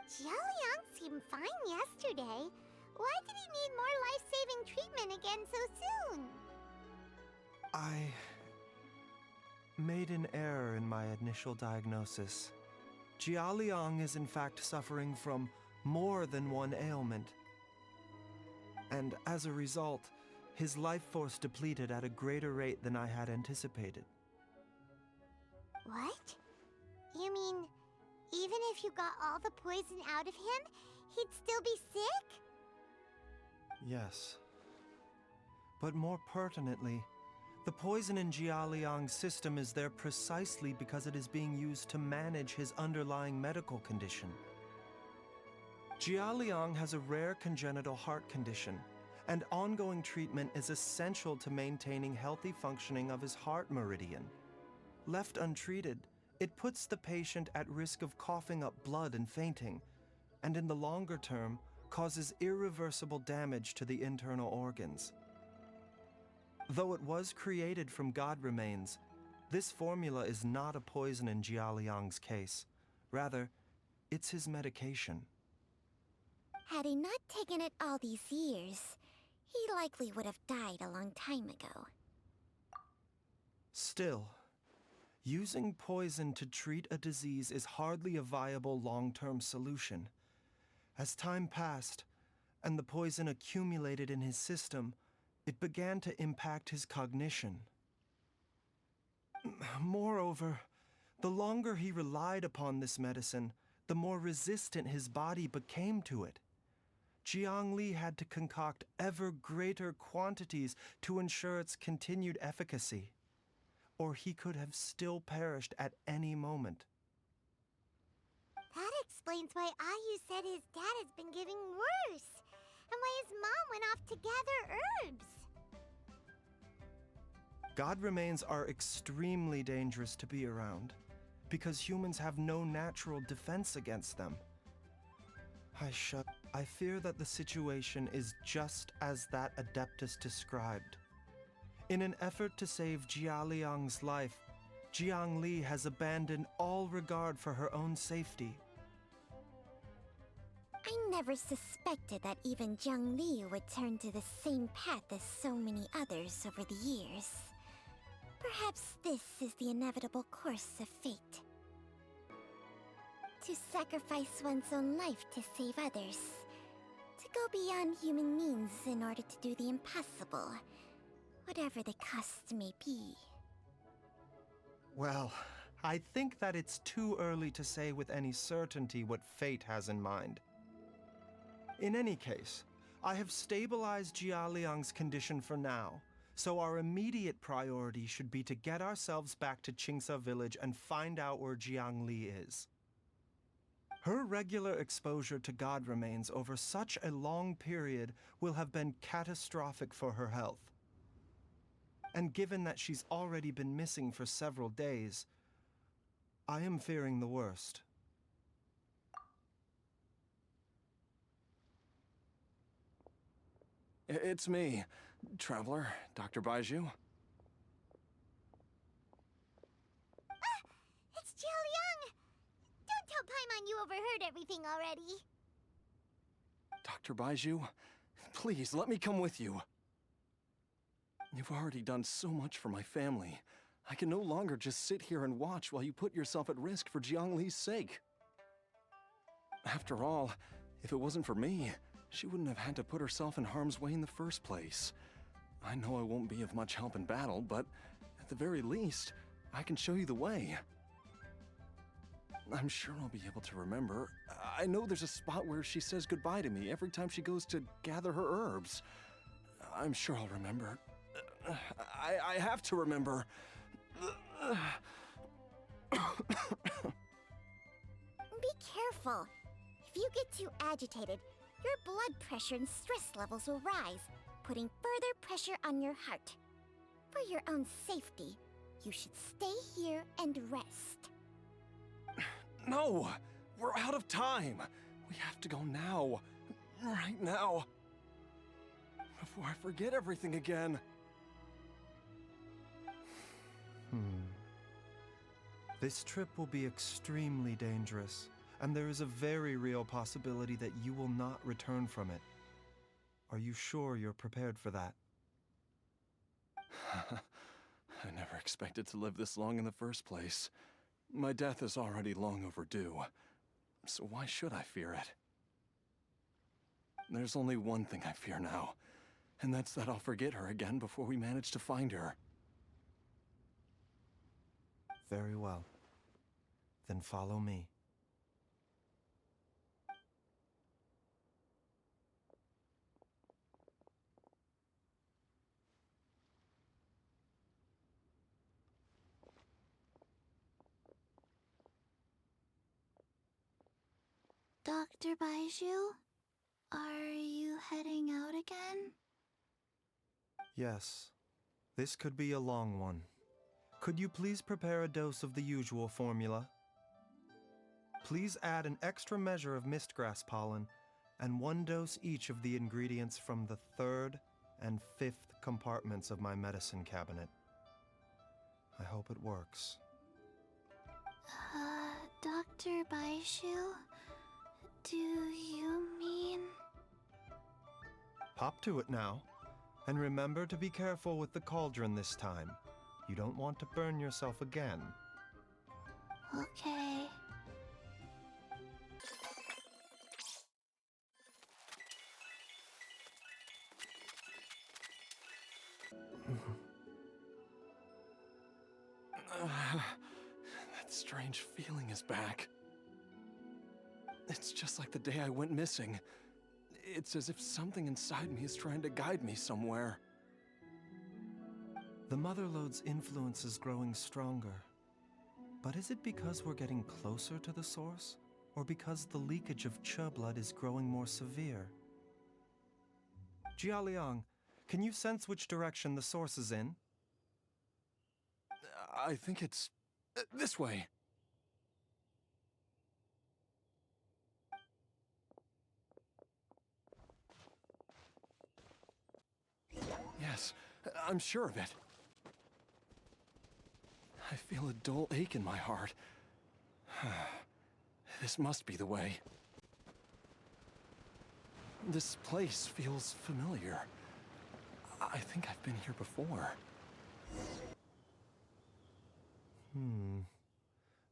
Jiaoliang seemed fine yesterday. Why did he need more life-saving treatment again so soon? I made an error in my initial diagnosis. Jiaoliang is in fact suffering from more than one ailment. And as a result, his life force depleted at a greater rate than I had anticipated. What? You mean, even if you got all the poison out of him, he'd still be sick? Yes. But more pertinently, the poison in Jiaoliang's system is there precisely because it is being used to manage his underlying medical condition. Jiaoliang has a rare congenital heart condition, and ongoing treatment is essential to maintaining healthy functioning of his heart meridian. Left untreated, it puts the patient at risk of coughing up blood and fainting, and in the longer term, causes irreversible damage to the internal organs. Though it was created from God remains, this formula is not a poison in Jiaoliang's case. Rather, it's his medication. Had he not taken it all these years, he likely would have died a long time ago. Still, using poison to treat a disease is hardly a viable long-term solution. As time passed, and the poison accumulated in his system, it began to impact his cognition. Moreover, the longer he relied upon this medicine, the more resistant his body became to it. Jiangli had to concoct ever greater quantities to ensure its continued efficacy, or he could have still perished at any moment. That explains why Ayu said his dad has been getting worse, and why his mom went off to gather herbs. God remains are extremely dangerous to be around, because humans have no natural defense against them. I fear that the situation is just as that Adeptus described. In an effort to save Jiaoliang's life, Jiangli has abandoned all regard for her own safety. I never suspected that even Jiangli would turn to the same path as so many others over the years. Perhaps this is the inevitable course of fate. To sacrifice one's own life to save others. To go beyond human means in order to do the impossible, whatever the cost may be. Well, I think that it's too early to say with any certainty what fate has in mind. In any case, I have stabilized Jiaoliang's condition for now, so our immediate priority should be to get ourselves back to Qingsa village and find out where Jiangli is. Her regular exposure to God remains over such a long period will have been catastrophic for her health. And given that she's already been missing for several days, I am fearing the worst. It's me, Traveler, Dr. Baizhu. It's Jiaoliang! Don't tell Paimon you overheard everything already. Dr. Baizhu, please let me come with you. You've already done so much for my family. I can no longer just sit here and watch while you put yourself at risk for Jiangli's sake. After all, if it wasn't for me, she wouldn't have had to put herself in harm's way in the first place. I know I won't be of much help in battle, but at the very least, I can show you the way. I'm sure I'll be able to remember. I know there's a spot where she says goodbye to me every time she goes to gather her herbs. I'm sure I'll remember. I have to remember. Be careful. If you get too agitated, your blood pressure and stress levels will rise, putting further pressure on your heart. For your own safety, you should stay here and rest. No! We're out of time! We have to go now. Right now. Before I forget everything again. This trip will be extremely dangerous, and there is a very real possibility that you will not return from it. Are you sure you're prepared for that? I never expected to live this long in the first place. My death is already long overdue, so why should I fear it? There's only one thing I fear now, and that's that I'll forget her again before we manage to find her. Very well. Then follow me. Dr. Baizhu, are you heading out again? Yes. This could be a long one. Could you please prepare a dose of the usual formula? Please add an extra measure of mistgrass pollen and 1 dose each of the ingredients from the 3rd and 5th compartments of my medicine cabinet. I hope it works. Dr. Baizhu, do you mean... Hop to it now, and remember to be careful with the cauldron this time. You don't want to burn yourself again. Okay. That strange feeling is back. It's just like the day I went missing. It's as if something inside me is trying to guide me somewhere. The Motherlode's influence is growing stronger. But is it because we're getting closer to the source? Or because the leakage of Che blood is growing more severe? Jialiang, can you sense which direction the source is in? I think it's... this way. Yes, I'm sure of it. I feel a dull ache in my heart. This must be the way. This place feels familiar. I think I've been here before.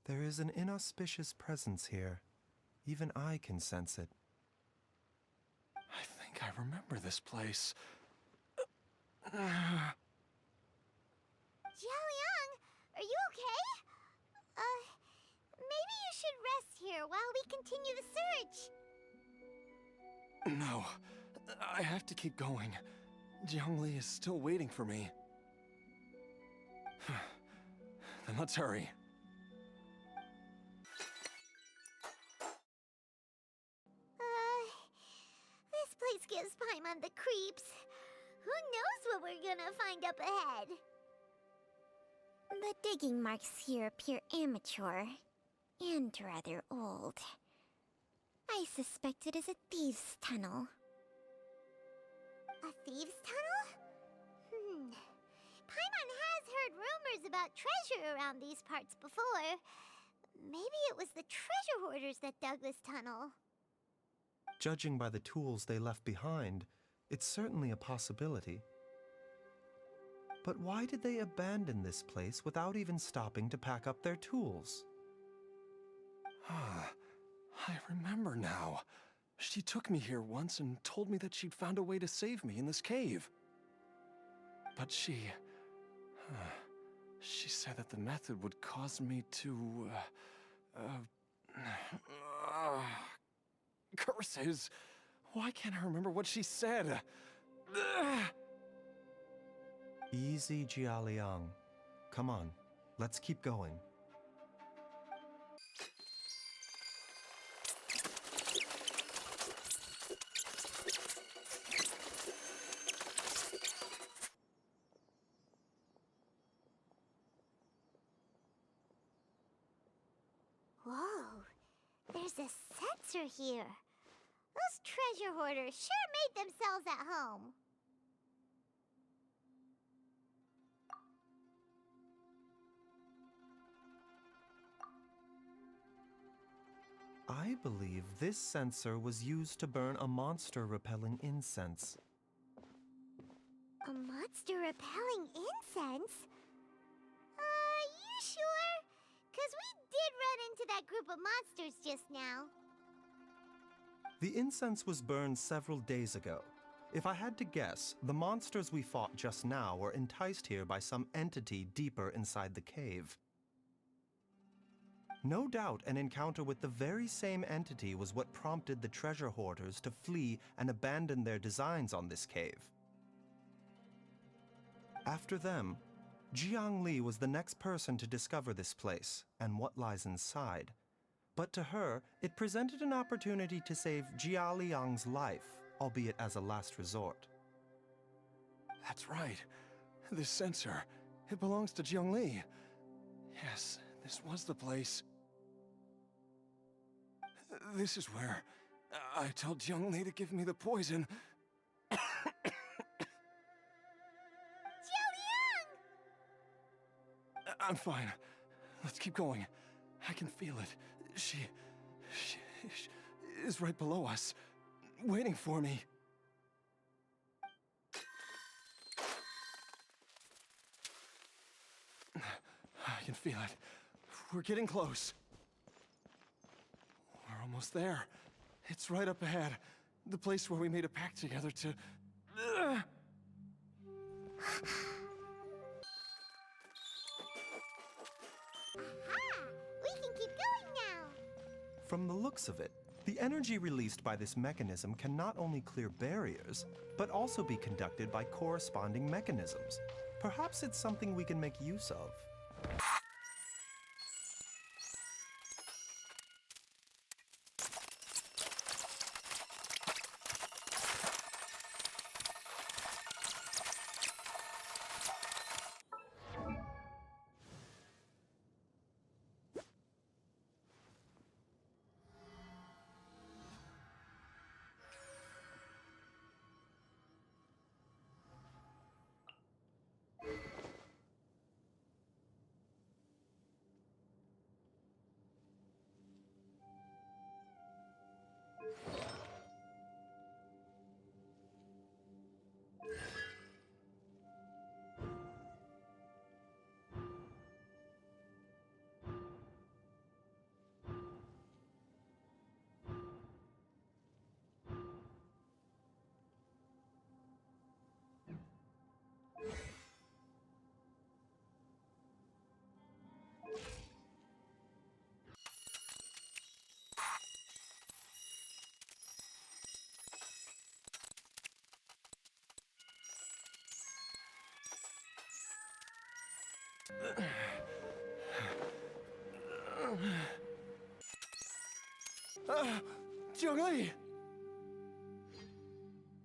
There is an inauspicious presence here. Even I can sense it. I think I remember this place. Jialiang, are you okay? Maybe you should rest here while we continue the search. No, I have to keep going. Jiangli is still waiting for me. Then let's hurry. This place gives Paimon the creeps. Who knows what we're gonna find up ahead? The digging marks here appear amateur and rather old. I suspect it is a thieves' tunnel. A thieves' tunnel? Paimon has heard rumors about treasure around these parts before. Maybe it was the treasure hoarders that dug this tunnel. Judging by the tools they left behind, it's certainly a possibility. But why did they abandon this place without even stopping to pack up their tools? I remember now. She took me here once and told me that she'd found a way to save me in this cave. But she said that the method would cause me to, curses. Why can't I remember what she said? Easy, Jialiang. Come on, let's keep going. a sensor here. Those treasure hoarders sure made themselves at home. I believe this sensor was used to burn a monster-repelling incense. A monster-repelling incense? You sure? 'Cause we did run into that group of monsters just now. The incense was burned several days ago. If I had to guess, the monsters we fought just now were enticed here by some entity deeper inside the cave. No doubt an encounter with the very same entity was what prompted the treasure hoarders to flee and abandon their designs on this cave. After them, Jiangli was the next person to discover this place and what lies inside. But to her, it presented an opportunity to save Jia Liang's life, albeit as a last resort. That's right. This sensor, it belongs to Jiangli. Yes, this was the place. This is where I told Jiangli to give me the poison. Jialiang! I'm fine. Let's keep going. I can feel it. She is right below us, waiting for me. I can feel it. We're getting close. We're almost there. It's right up ahead. The place where we made a pact together to... We can keep going now. From the looks of it, the energy released by this mechanism can not only clear barriers, but also be conducted by corresponding mechanisms. Perhaps it's something we can make use of. Jiangli!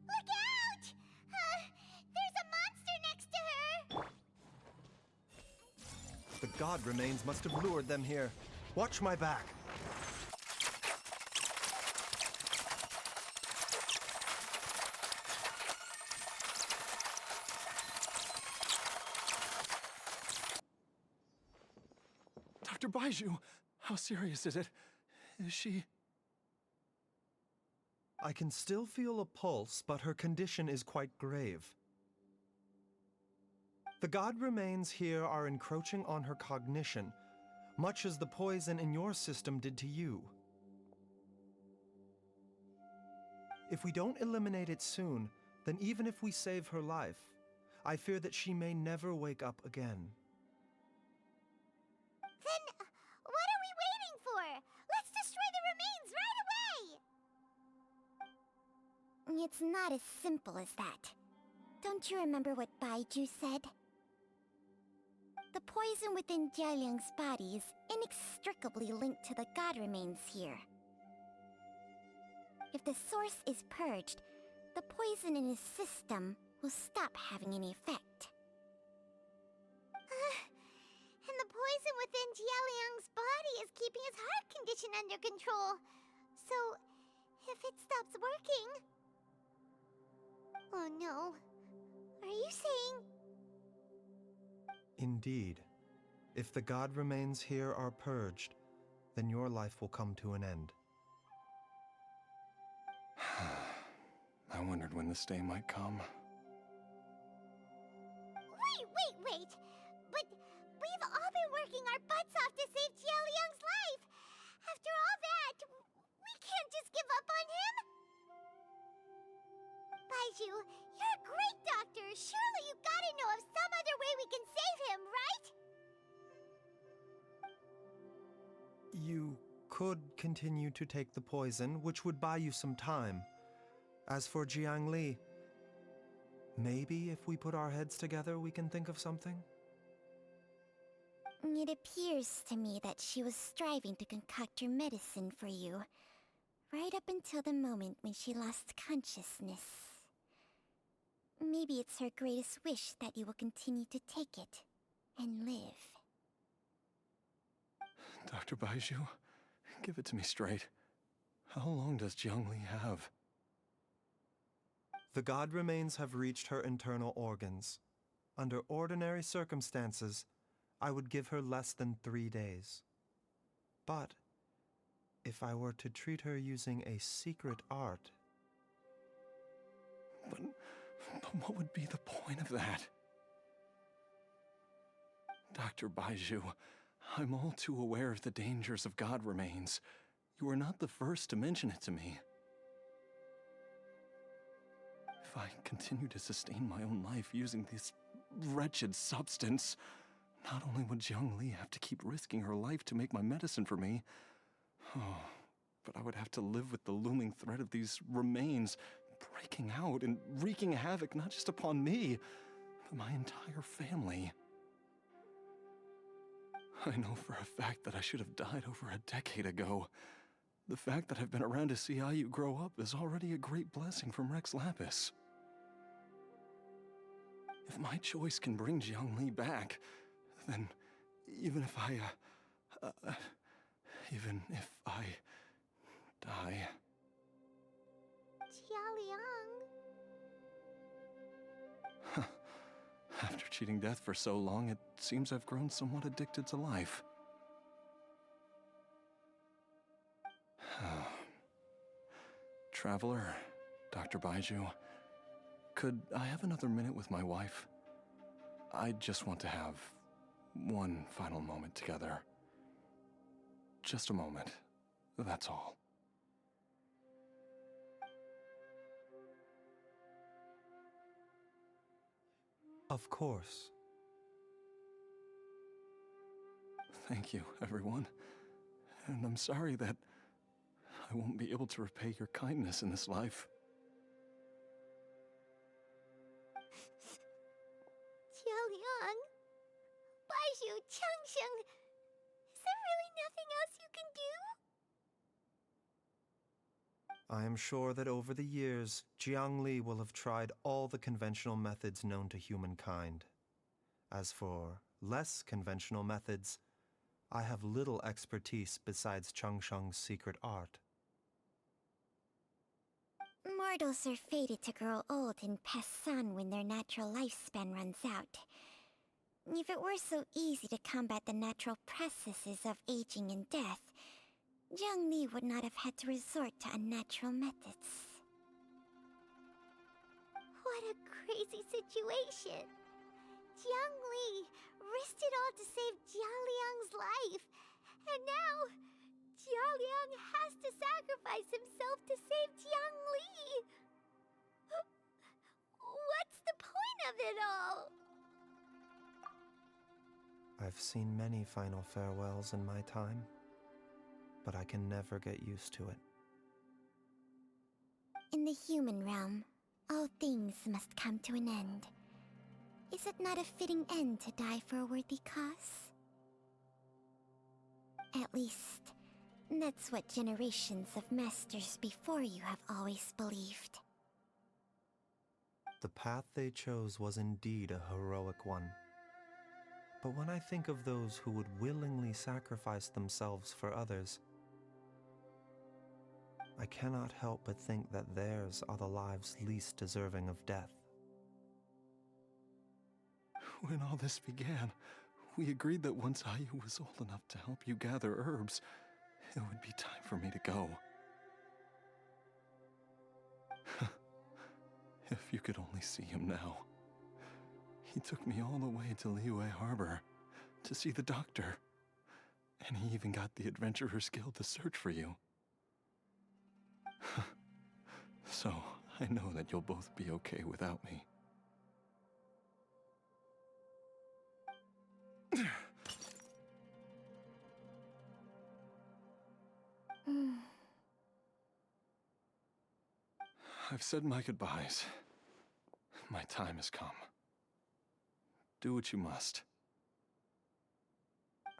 Look out! There's a monster next to her! The god remains must have lured them here. Watch my back. Dr. Baizhu, how serious is it? Is she... I can still feel a pulse, but her condition is quite grave. The god remains here are encroaching on her cognition, much as the poison in your system did to you. If we don't eliminate it soon, then even if we save her life, I fear that she may never wake up again. Then, what are we waiting for? Let's destroy the remains right away! It's not as simple as that. Don't you remember what Baizhu said? The poison within Jialiang's body is inextricably linked to the god remains here. If the source is purged, the poison in his system will stop having any effect. And the poison within Jialiang's body is keeping his heart condition under control. So, if it stops working... Oh no. Are you saying... Indeed. If the god remains here are purged, then your life will come to an end. I wondered when this day might come. Wait! But we've all been working our butts off to save Jialiang's life! After all that, we can't just give up on him! Baizhu, you're a great doctor! Surely you gotta know of some other way we can save him, right? You could continue to take the poison, which would buy you some time. As for Jiangli, maybe if we put our heads together, we can think of something? It appears to me that she was striving to concoct your medicine for you, right up until the moment when she lost consciousness. Maybe it's her greatest wish that you will continue to take it and live. Dr. Baizhu, give it to me straight. How long does Jiangli have? The god remains have reached her internal organs. Under ordinary circumstances, I would give her less than 3 days. But if I were to treat her using a secret art... But what would be the point of that? Dr. Baizhu, I'm all too aware of the dangers of god remains. You are not the first to mention it to me. If I continue to sustain my own life using this wretched substance, not only would Jiangli have to keep risking her life to make my medicine for me, but I would have to live with the looming threat of these remains breaking out and wreaking havoc not just upon me, but my entire family. I know for a fact that I should have died over a decade ago. The fact that I've been around to see Ayu grow up is already a great blessing from Rex Lapis. If my choice can bring Jiangli back, then even if I die... Jialiang... After cheating death for so long, it seems I've grown somewhat addicted to life. Traveler, Dr. Baizhu, could I have another minute with my wife? I just want to have one final moment together. Just a moment, that's all. Of course. Thank you, everyone. And I'm sorry that I won't be able to repay your kindness in this life. Jialiang... Baizhu, Changsheng... Is there really nothing else you can do? I am sure that over the years, Jiangli will have tried all the conventional methods known to humankind. As for less conventional methods, I have little expertise besides Changsheng's secret art. Mortals are fated to grow old and pass on when their natural lifespan runs out. If it were so easy to combat the natural processes of aging and death, Jiangli would not have had to resort to unnatural methods. What a crazy situation! Jiangli risked it all to save Jialiang's life, and now Jialiang has to sacrifice himself to save Jiangli! What's the point of it all? I've seen many final farewells in my time, but I can never get used to it. In the human realm, all things must come to an end. Is it not a fitting end to die for a worthy cause? At least, that's what generations of masters before you have always believed. The path they chose was indeed a heroic one. But when I think of those who would willingly sacrifice themselves for others, I cannot help but think that theirs are the lives least deserving of death. When all this began, we agreed that once Ayu was old enough to help you gather herbs, it would be time for me to go. If you could only see him now. He took me all the way to Liyue Harbor to see the doctor. And he even got the Adventurers Guild to search for you. So, I know that you'll both be okay without me. I've said my goodbyes. My time has come. Do what you must.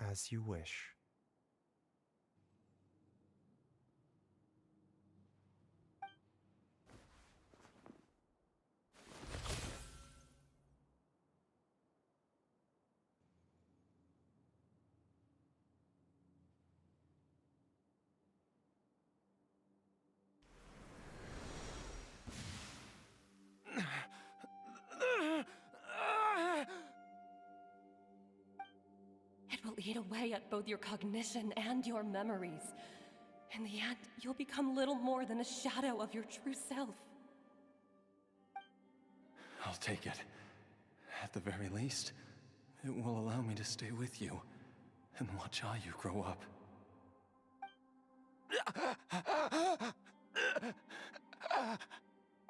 As you wish. It will eat away at both your cognition and your memories. In the end, you'll become little more than a shadow of your true self. I'll take it. At the very least, it will allow me to stay with you and watch Ayu grow up.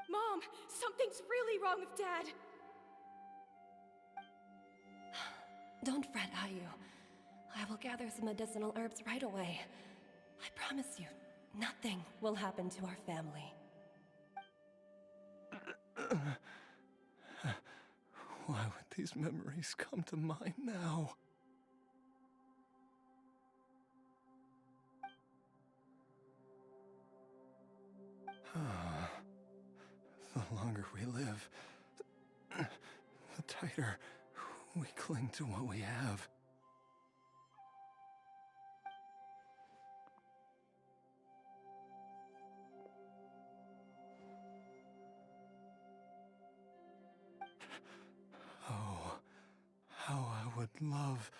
Mom, something's really wrong with Dad. Don't fret, Ayu. I will gather some medicinal herbs right away. I promise you, nothing will happen to our family. Why would these memories come to mind now? The longer we live, the tighter we cling to what we have. Oh, how I would love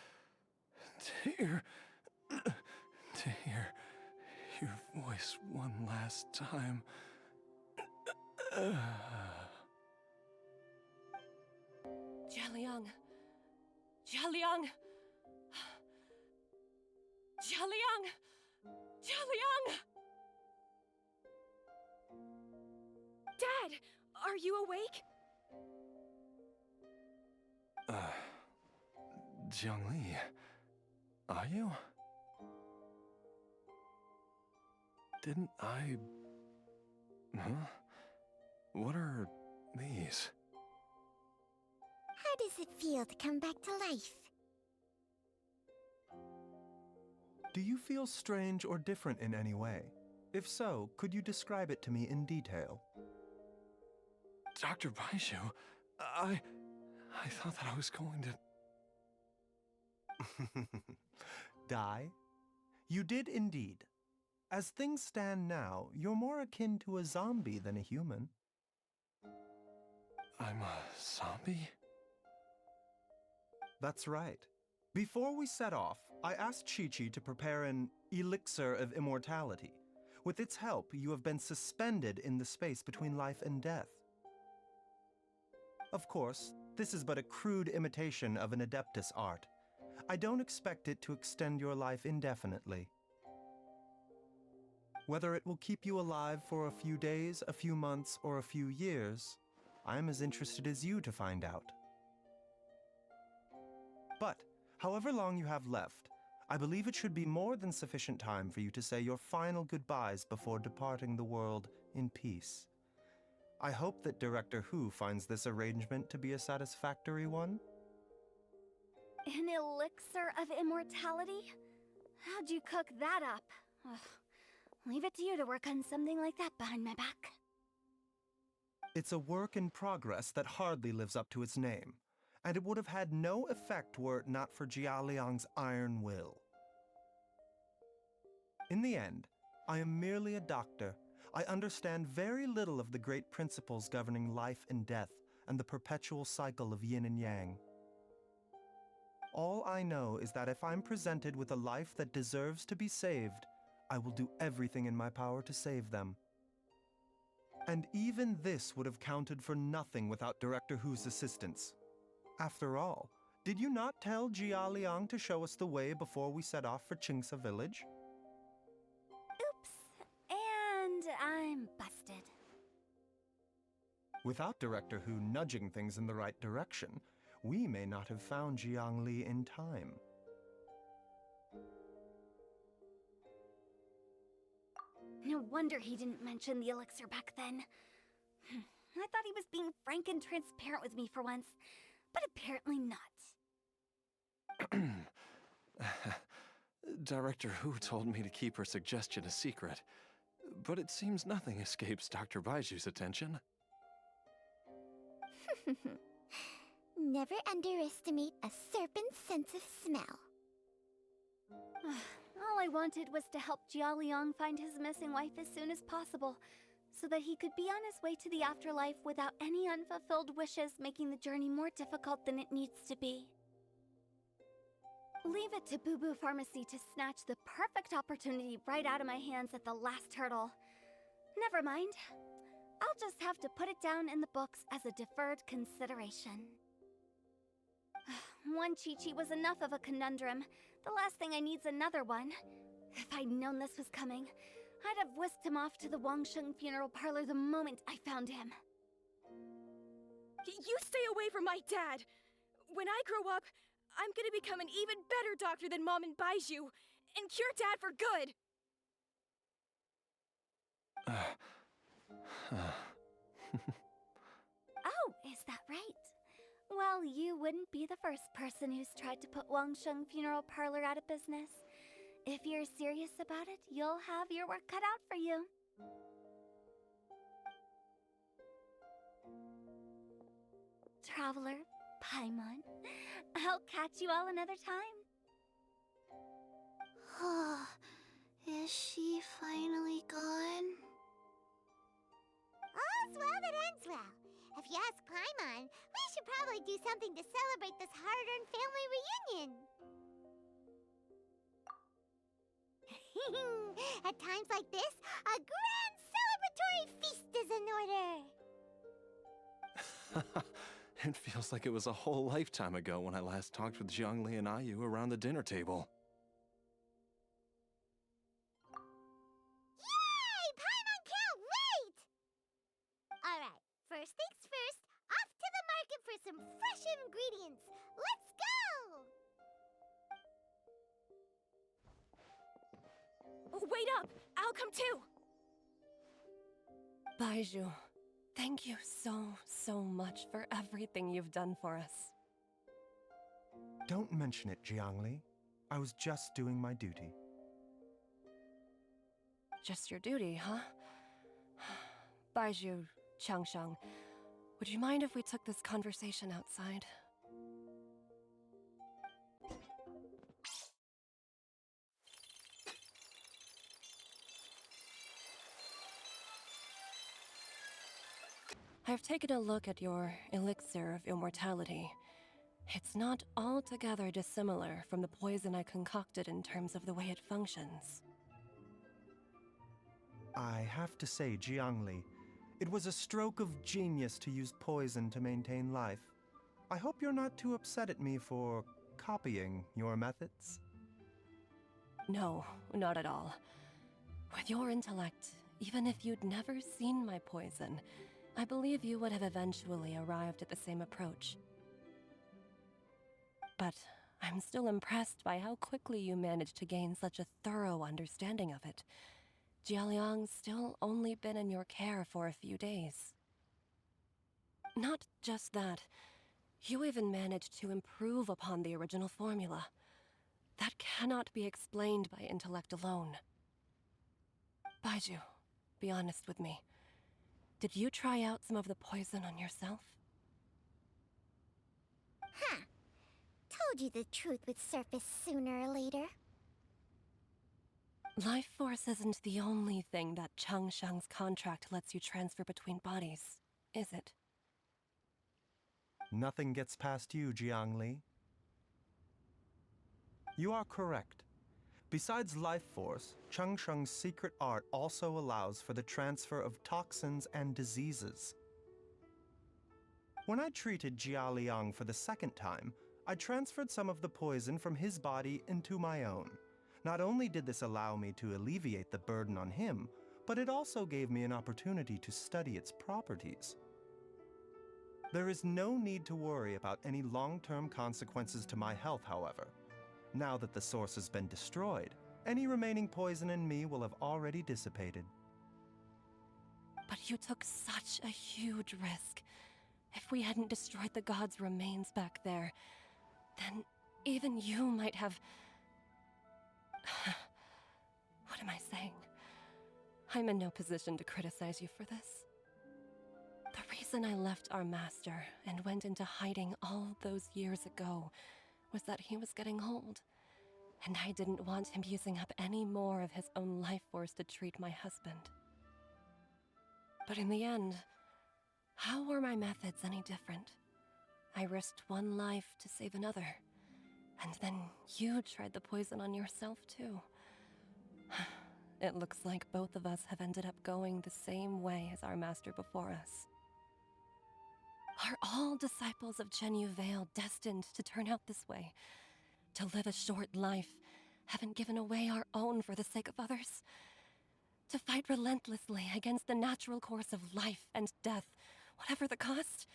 to hear your voice one last time. Jialiang! Jialiang! Jialiang! Jialiang! Dad, are you awake? Jiangli, are you? Didn't I... Huh? What are these? How does it feel to come back to life? Do you feel strange or different in any way? If so, could you describe it to me in detail? Dr. Baizhu, I thought that I was going to... Die? You did indeed. As things stand now, you're more akin to a zombie than a human. I'm a zombie? That's right. Before we set off, I asked Chi-Chi to prepare an elixir of immortality. With its help, you have been suspended in the space between life and death. Of course, this is but a crude imitation of an Adeptus art. I don't expect it to extend your life indefinitely. Whether it will keep you alive for a few days, a few months, or a few years, I am as interested as you to find out. But, however long you have left, I believe it should be more than sufficient time for you to say your final goodbyes before departing the world in peace. I hope that Director Hu finds this arrangement to be a satisfactory one. An elixir of immortality? How'd you cook that up? Ugh. Leave it to you to work on something like that behind my back. It's a work in progress that hardly lives up to its name, and it would have had no effect were it not for Jialiang's iron will. In the end, I am merely a doctor. I understand very little of the great principles governing life and death and the perpetual cycle of yin and yang. All I know is that if I'm presented with a life that deserves to be saved, I will do everything in my power to save them. And even this would have counted for nothing without Director Hu's assistance. After all, did you not tell Jia Liang to show us the way before we set off for Qingce village? Oops. And I'm busted. Without Director Hu nudging things in the right direction, we may not have found Jiangli in time. No wonder he didn't mention the elixir back then. I thought he was being frank and transparent with me for once, but apparently not. Director Hu told me to keep her suggestion a secret, but it seems nothing escapes Dr. Baizhu's attention. Never underestimate a serpent's sense of smell. All I wanted was to help Jia Liang find his missing wife as soon as possible, so that he could be on his way to the afterlife without any unfulfilled wishes making the journey more difficult than it needs to be. Leave it to Boo Boo Pharmacy to snatch the perfect opportunity right out of my hands at the last hurdle. Never mind. I'll just have to put it down in the books as a deferred consideration. One Chi-Chi was enough of a conundrum. The last thing I need's another one. If I'd known this was coming, I'd have whisked him off to the Wangsheng funeral parlor the moment I found him. You stay away from my dad! When I grow up, I'm gonna become an even better doctor than Mom and Baizhu, and cure Dad for good! Oh, is that right? Well, you wouldn't be the first person who's tried to put Wangsheng Funeral Parlor out of business. If you're serious about it, you'll have your work cut out for you. Traveler, Paimon, I'll catch you all another time. Is she finally gone? All's well that ends well. If you ask Paimon, we should probably do something to celebrate this hard-earned family reunion. At times like this, a grand celebratory feast is in order. It feels like it was a whole lifetime ago when I last talked with Zhongli and Ayu around the dinner table. Yay! Paimon can't wait! Alright, first things first, off to the market for some fresh ingredients. Let's go! Wait up! I'll come too! Baizhu, thank you so much for everything you've done for us. Don't mention it, Jiangli. I was just doing my duty. Just your duty, huh? Baizhu, Changsheng, would you mind if we took this conversation outside? I've taken a look at your elixir of immortality. It's not altogether dissimilar from the poison I concocted in terms of the way it functions. I have to say, Jiangli, it was a stroke of genius to use poison to maintain life. I hope you're not too upset at me for copying your methods. No, not at all. With your intellect, even if you'd never seen my poison, I believe you would have eventually arrived at the same approach. But I'm still impressed by how quickly you managed to gain such a thorough understanding of it. Jialiang's still only been in your care for a few days. Not just that, you even managed to improve upon the original formula. That cannot be explained by intellect alone. Baizhu, be honest with me. Did you try out some of the poison on yourself? Huh. Told you the truth would surface sooner or later. Life force isn't the only thing that Changshang's contract lets you transfer between bodies, is it? Nothing gets past you, Jiangli. You are correct. Besides life force, Changsheng's secret art also allows for the transfer of toxins and diseases. When I treated Jia Liang for the second time, I transferred some of the poison from his body into my own. Not only did this allow me to alleviate the burden on him, but it also gave me an opportunity to study its properties. There is no need to worry about any long-term consequences to my health, however. Now that the source has been destroyed, any remaining poison in me will have already dissipated. But you took such a huge risk. If we hadn't destroyed the god's remains back there, then even you might have... What am I saying? I'm in no position to criticize you for this. The reason I left our master and went into hiding all those years ago was that he was getting old, and I didn't want him using up any more of his own life force to treat my husband. But in the end, how were my methods any different? I risked one life to save another, and then you tried the poison on yourself too. It looks like both of us have ended up going the same way as our master before us. Are all disciples of Chenyu Vale destined to turn out this way? To live a short life, having given away our own for the sake of others? To fight relentlessly against the natural course of life and death, whatever the cost?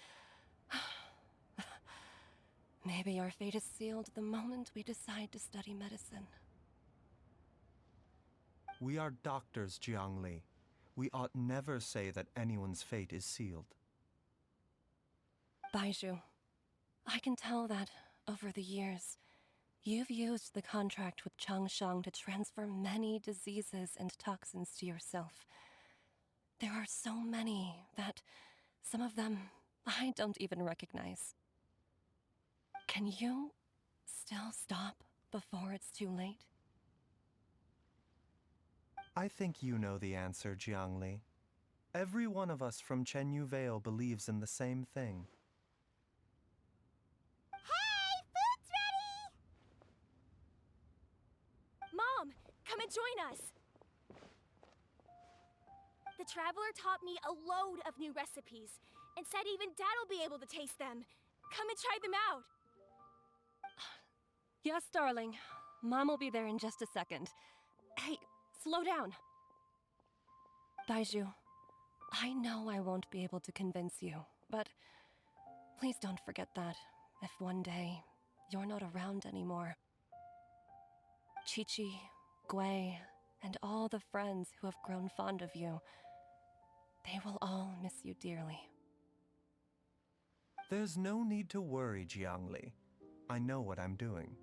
Maybe our fate is sealed the moment we decide to study medicine. We are doctors, Jiangli. We ought never say that anyone's fate is sealed. Baizhu, I can tell that, over the years, you've used the contract with Changsheng to transfer many diseases and toxins to yourself. There are so many that, some of them, I don't even recognize. Can you still stop before it's too late? I think you know the answer, Jiangli. Every one of us from Chenyu Vale believes in the same thing. Hey, food's ready! Mom, come and join us! The Traveler taught me a load of new recipes, and said even Dad will be able to taste them. Come and try them out! Yes, darling. Mom will be there in just a second. Hey, slow down. Baizhu, I know I won't be able to convince you, but please don't forget that if one day you're not around anymore, Chi-Chi, Gui, and all the friends who have grown fond of you, they will all miss you dearly. There's no need to worry, Jiangli. I know what I'm doing.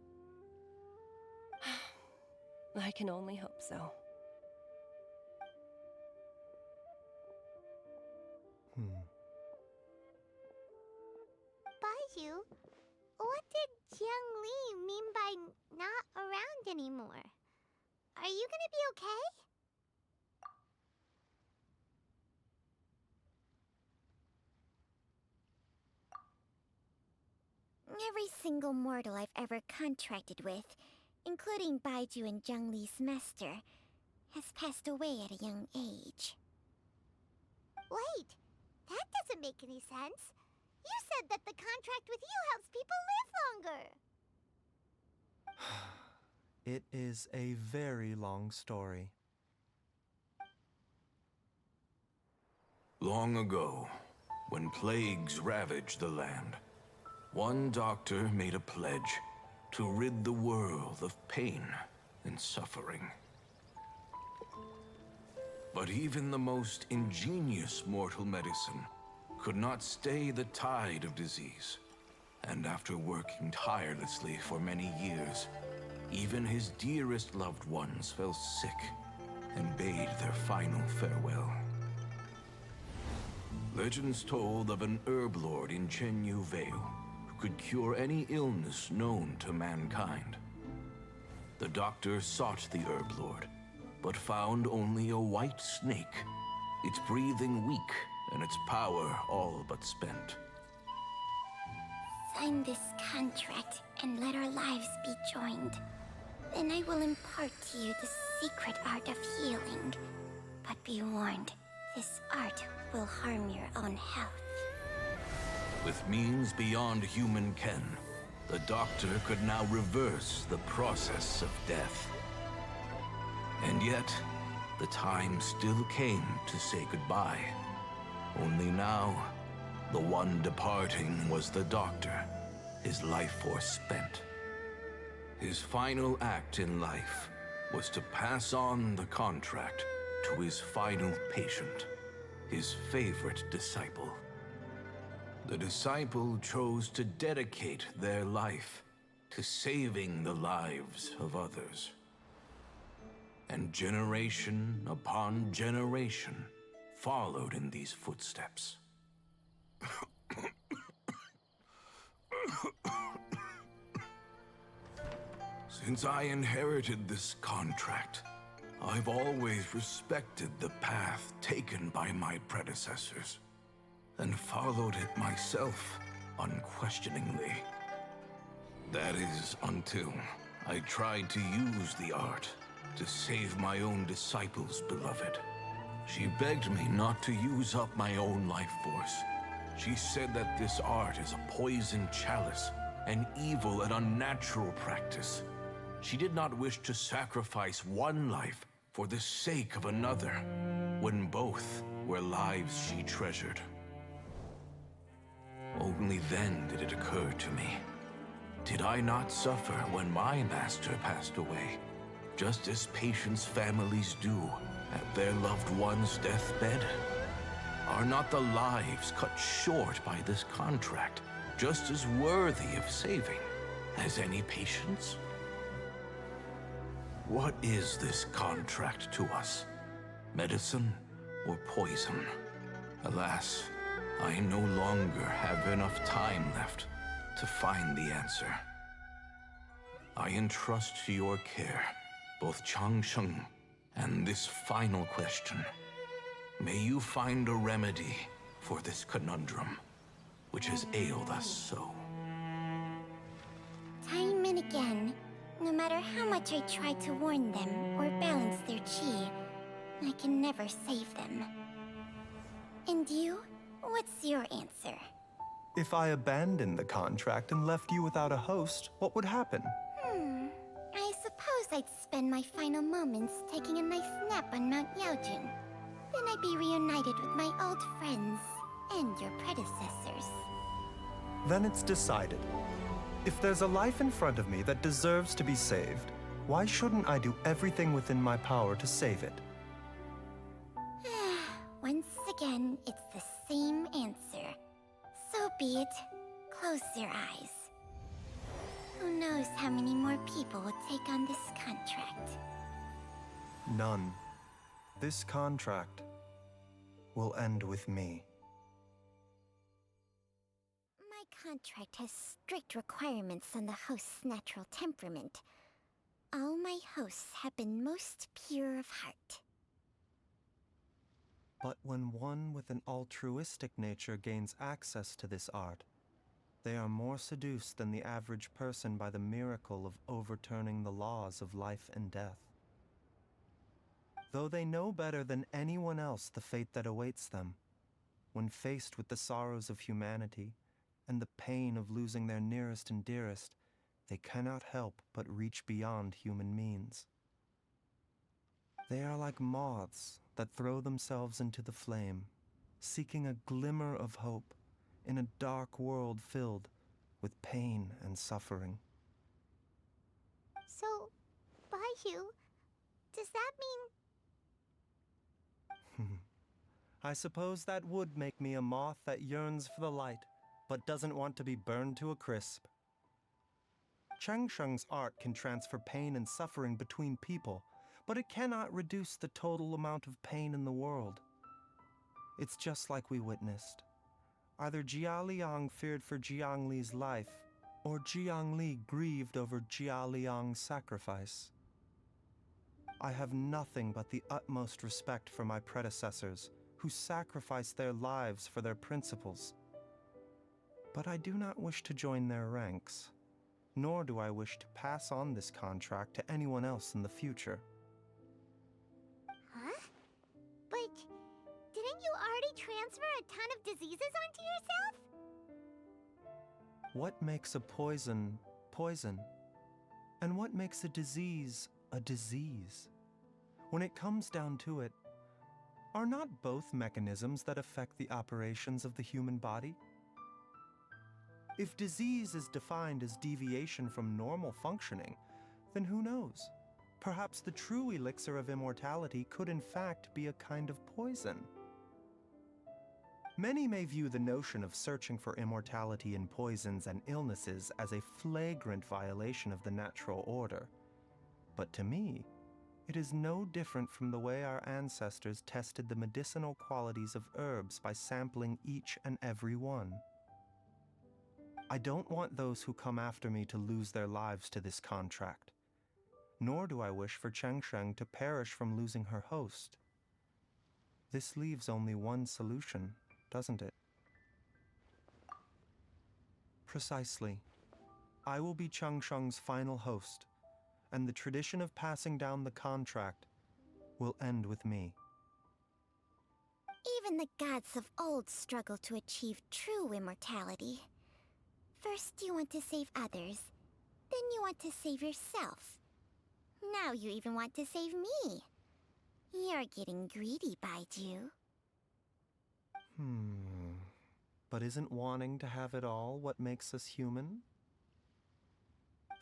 I can only hope so. Baizhu, what did Jiang Li mean by not around anymore? Are you gonna be okay? Every single mortal I've ever contracted with, including Baizhu and Jiang Li's master, has passed away at a young age. Wait, that doesn't make any sense. You said that the contract with you helps people live longer. It is a very long story. Long ago, when plagues ravaged the land, one doctor made a pledge to rid the world of pain and suffering. But even the most ingenious mortal medicine could not stay the tide of disease. And after working tirelessly for many years, even his dearest loved ones fell sick and bade their final farewell. Legends told of an herb lord in Chenyu Vale who could cure any illness known to mankind. The doctor sought the herb lord, but found only a white snake, its breathing weak and its power all but spent. Sign this contract and let our lives be joined. Then I will impart to you the secret art of healing. But be warned, this art will harm your own health. With means beyond human ken, the doctor could now reverse the process of death. And yet, the time still came to say goodbye. Only now, the one departing was the doctor, his life force spent. His final act in life was to pass on the contract to his final patient, his favorite disciple. The disciple chose to dedicate their life to saving the lives of others. And generation upon generation followed in these footsteps. Since I inherited this contract, I've always respected the path taken by my predecessors, and followed it myself unquestioningly. That is, until I tried to use the art to save my own disciple's beloved. She begged me not to use up my own life force. She said that this art is a poison chalice, an evil and unnatural practice. She did not wish to sacrifice one life for the sake of another, when both were lives she treasured. Only then did it occur to me. Did I not suffer when my master passed away, just as patients' families do at their loved one's deathbed? Are not the lives cut short by this contract just as worthy of saving as any patients? What is this contract to us? Medicine or poison? Alas, I no longer have enough time left to find the answer. I entrust to your care both Changsheng and this final question. May you find a remedy for this conundrum, which has ailed us so. Time and again, no matter how much I try to warn them or balance their chi, I can never save them. And you? What's your answer? If I abandoned the contract and left you without a host, what would happen? I suppose I'd spend my final moments taking a nice nap on Mount Yaojun. Then I'd be reunited with my old friends and your predecessors. Then it's decided. If there's a life in front of me that deserves to be saved, why shouldn't I do everything within my power to save it? Once again, it's the same answer. So be it. Close your eyes. Who knows how many more people will take on this contract? None. This contract will end with me. My contract has strict requirements on the host's natural temperament. All my hosts have been most pure of heart. But when one with an altruistic nature gains access to this art, they are more seduced than the average person by the miracle of overturning the laws of life and death. Though they know better than anyone else the fate that awaits them, when faced with the sorrows of humanity and the pain of losing their nearest and dearest, they cannot help but reach beyond human means. They are like moths that throw themselves into the flame, seeking a glimmer of hope in a dark world filled with pain and suffering. So, Baizhu, does that mean... I suppose that would make me a moth that yearns for the light, but doesn't want to be burned to a crisp. Changsheng's art can transfer pain and suffering between people, but it cannot reduce the total amount of pain in the world. It's just like we witnessed. Either Jialiang feared for Jiangli's life, or Jiangli grieved over Jialiang's sacrifice. I have nothing but the utmost respect for my predecessors, who sacrificed their lives for their principles. But I do not wish to join their ranks, nor do I wish to pass on this contract to anyone else in the future. Huh? But didn't you already transfer a ton of diseases onto yourself? What makes a poison, poison? And what makes a disease, a disease? When it comes down to it, are not both mechanisms that affect the operations of the human body? If disease is defined as deviation from normal functioning, then who knows? Perhaps the true elixir of immortality could in fact be a kind of poison. Many may view the notion of searching for immortality in poisons and illnesses as a flagrant violation of the natural order. But to me, it is no different from the way our ancestors tested the medicinal qualities of herbs by sampling each and every one. I don't want those who come after me to lose their lives to this contract, nor do I wish for Cheng Sheng to perish from losing her host. This leaves only one solution, doesn't it? Precisely. I will be Cheng Sheng's final host, and the tradition of passing down the contract will end with me. Even the gods of old struggled to achieve true immortality. First you want to save others, then you want to save yourself. Now you even want to save me. You're getting greedy, Baizhu. But isn't wanting to have it all what makes us human?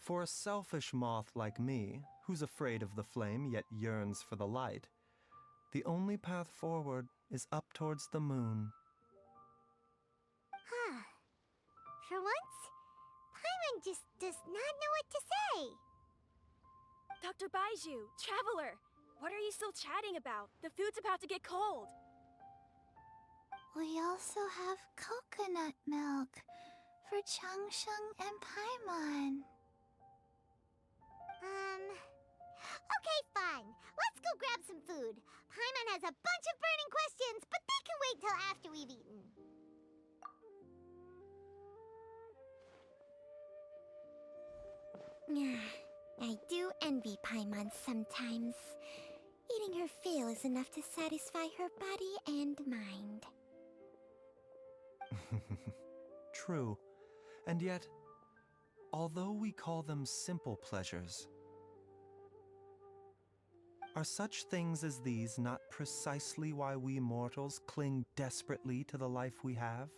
For a selfish moth like me, who's afraid of the flame yet yearns for the light, the only path forward is up towards the moon. Huh. For once, Paimon just does not know what to say. Dr. Baizhu, Traveler, what are you still chatting about? The food's about to get cold. We also have coconut milk for Cheng Sheng and Paimon. Okay, fine. Let's go grab some food. Paimon has a bunch of burning questions, but they can wait till after we've eaten. I do envy Paimon sometimes. Eating her fill is enough to satisfy her body and mind. True. And yet, although we call them simple pleasures, are such things as these not precisely why we mortals cling desperately to the life we have?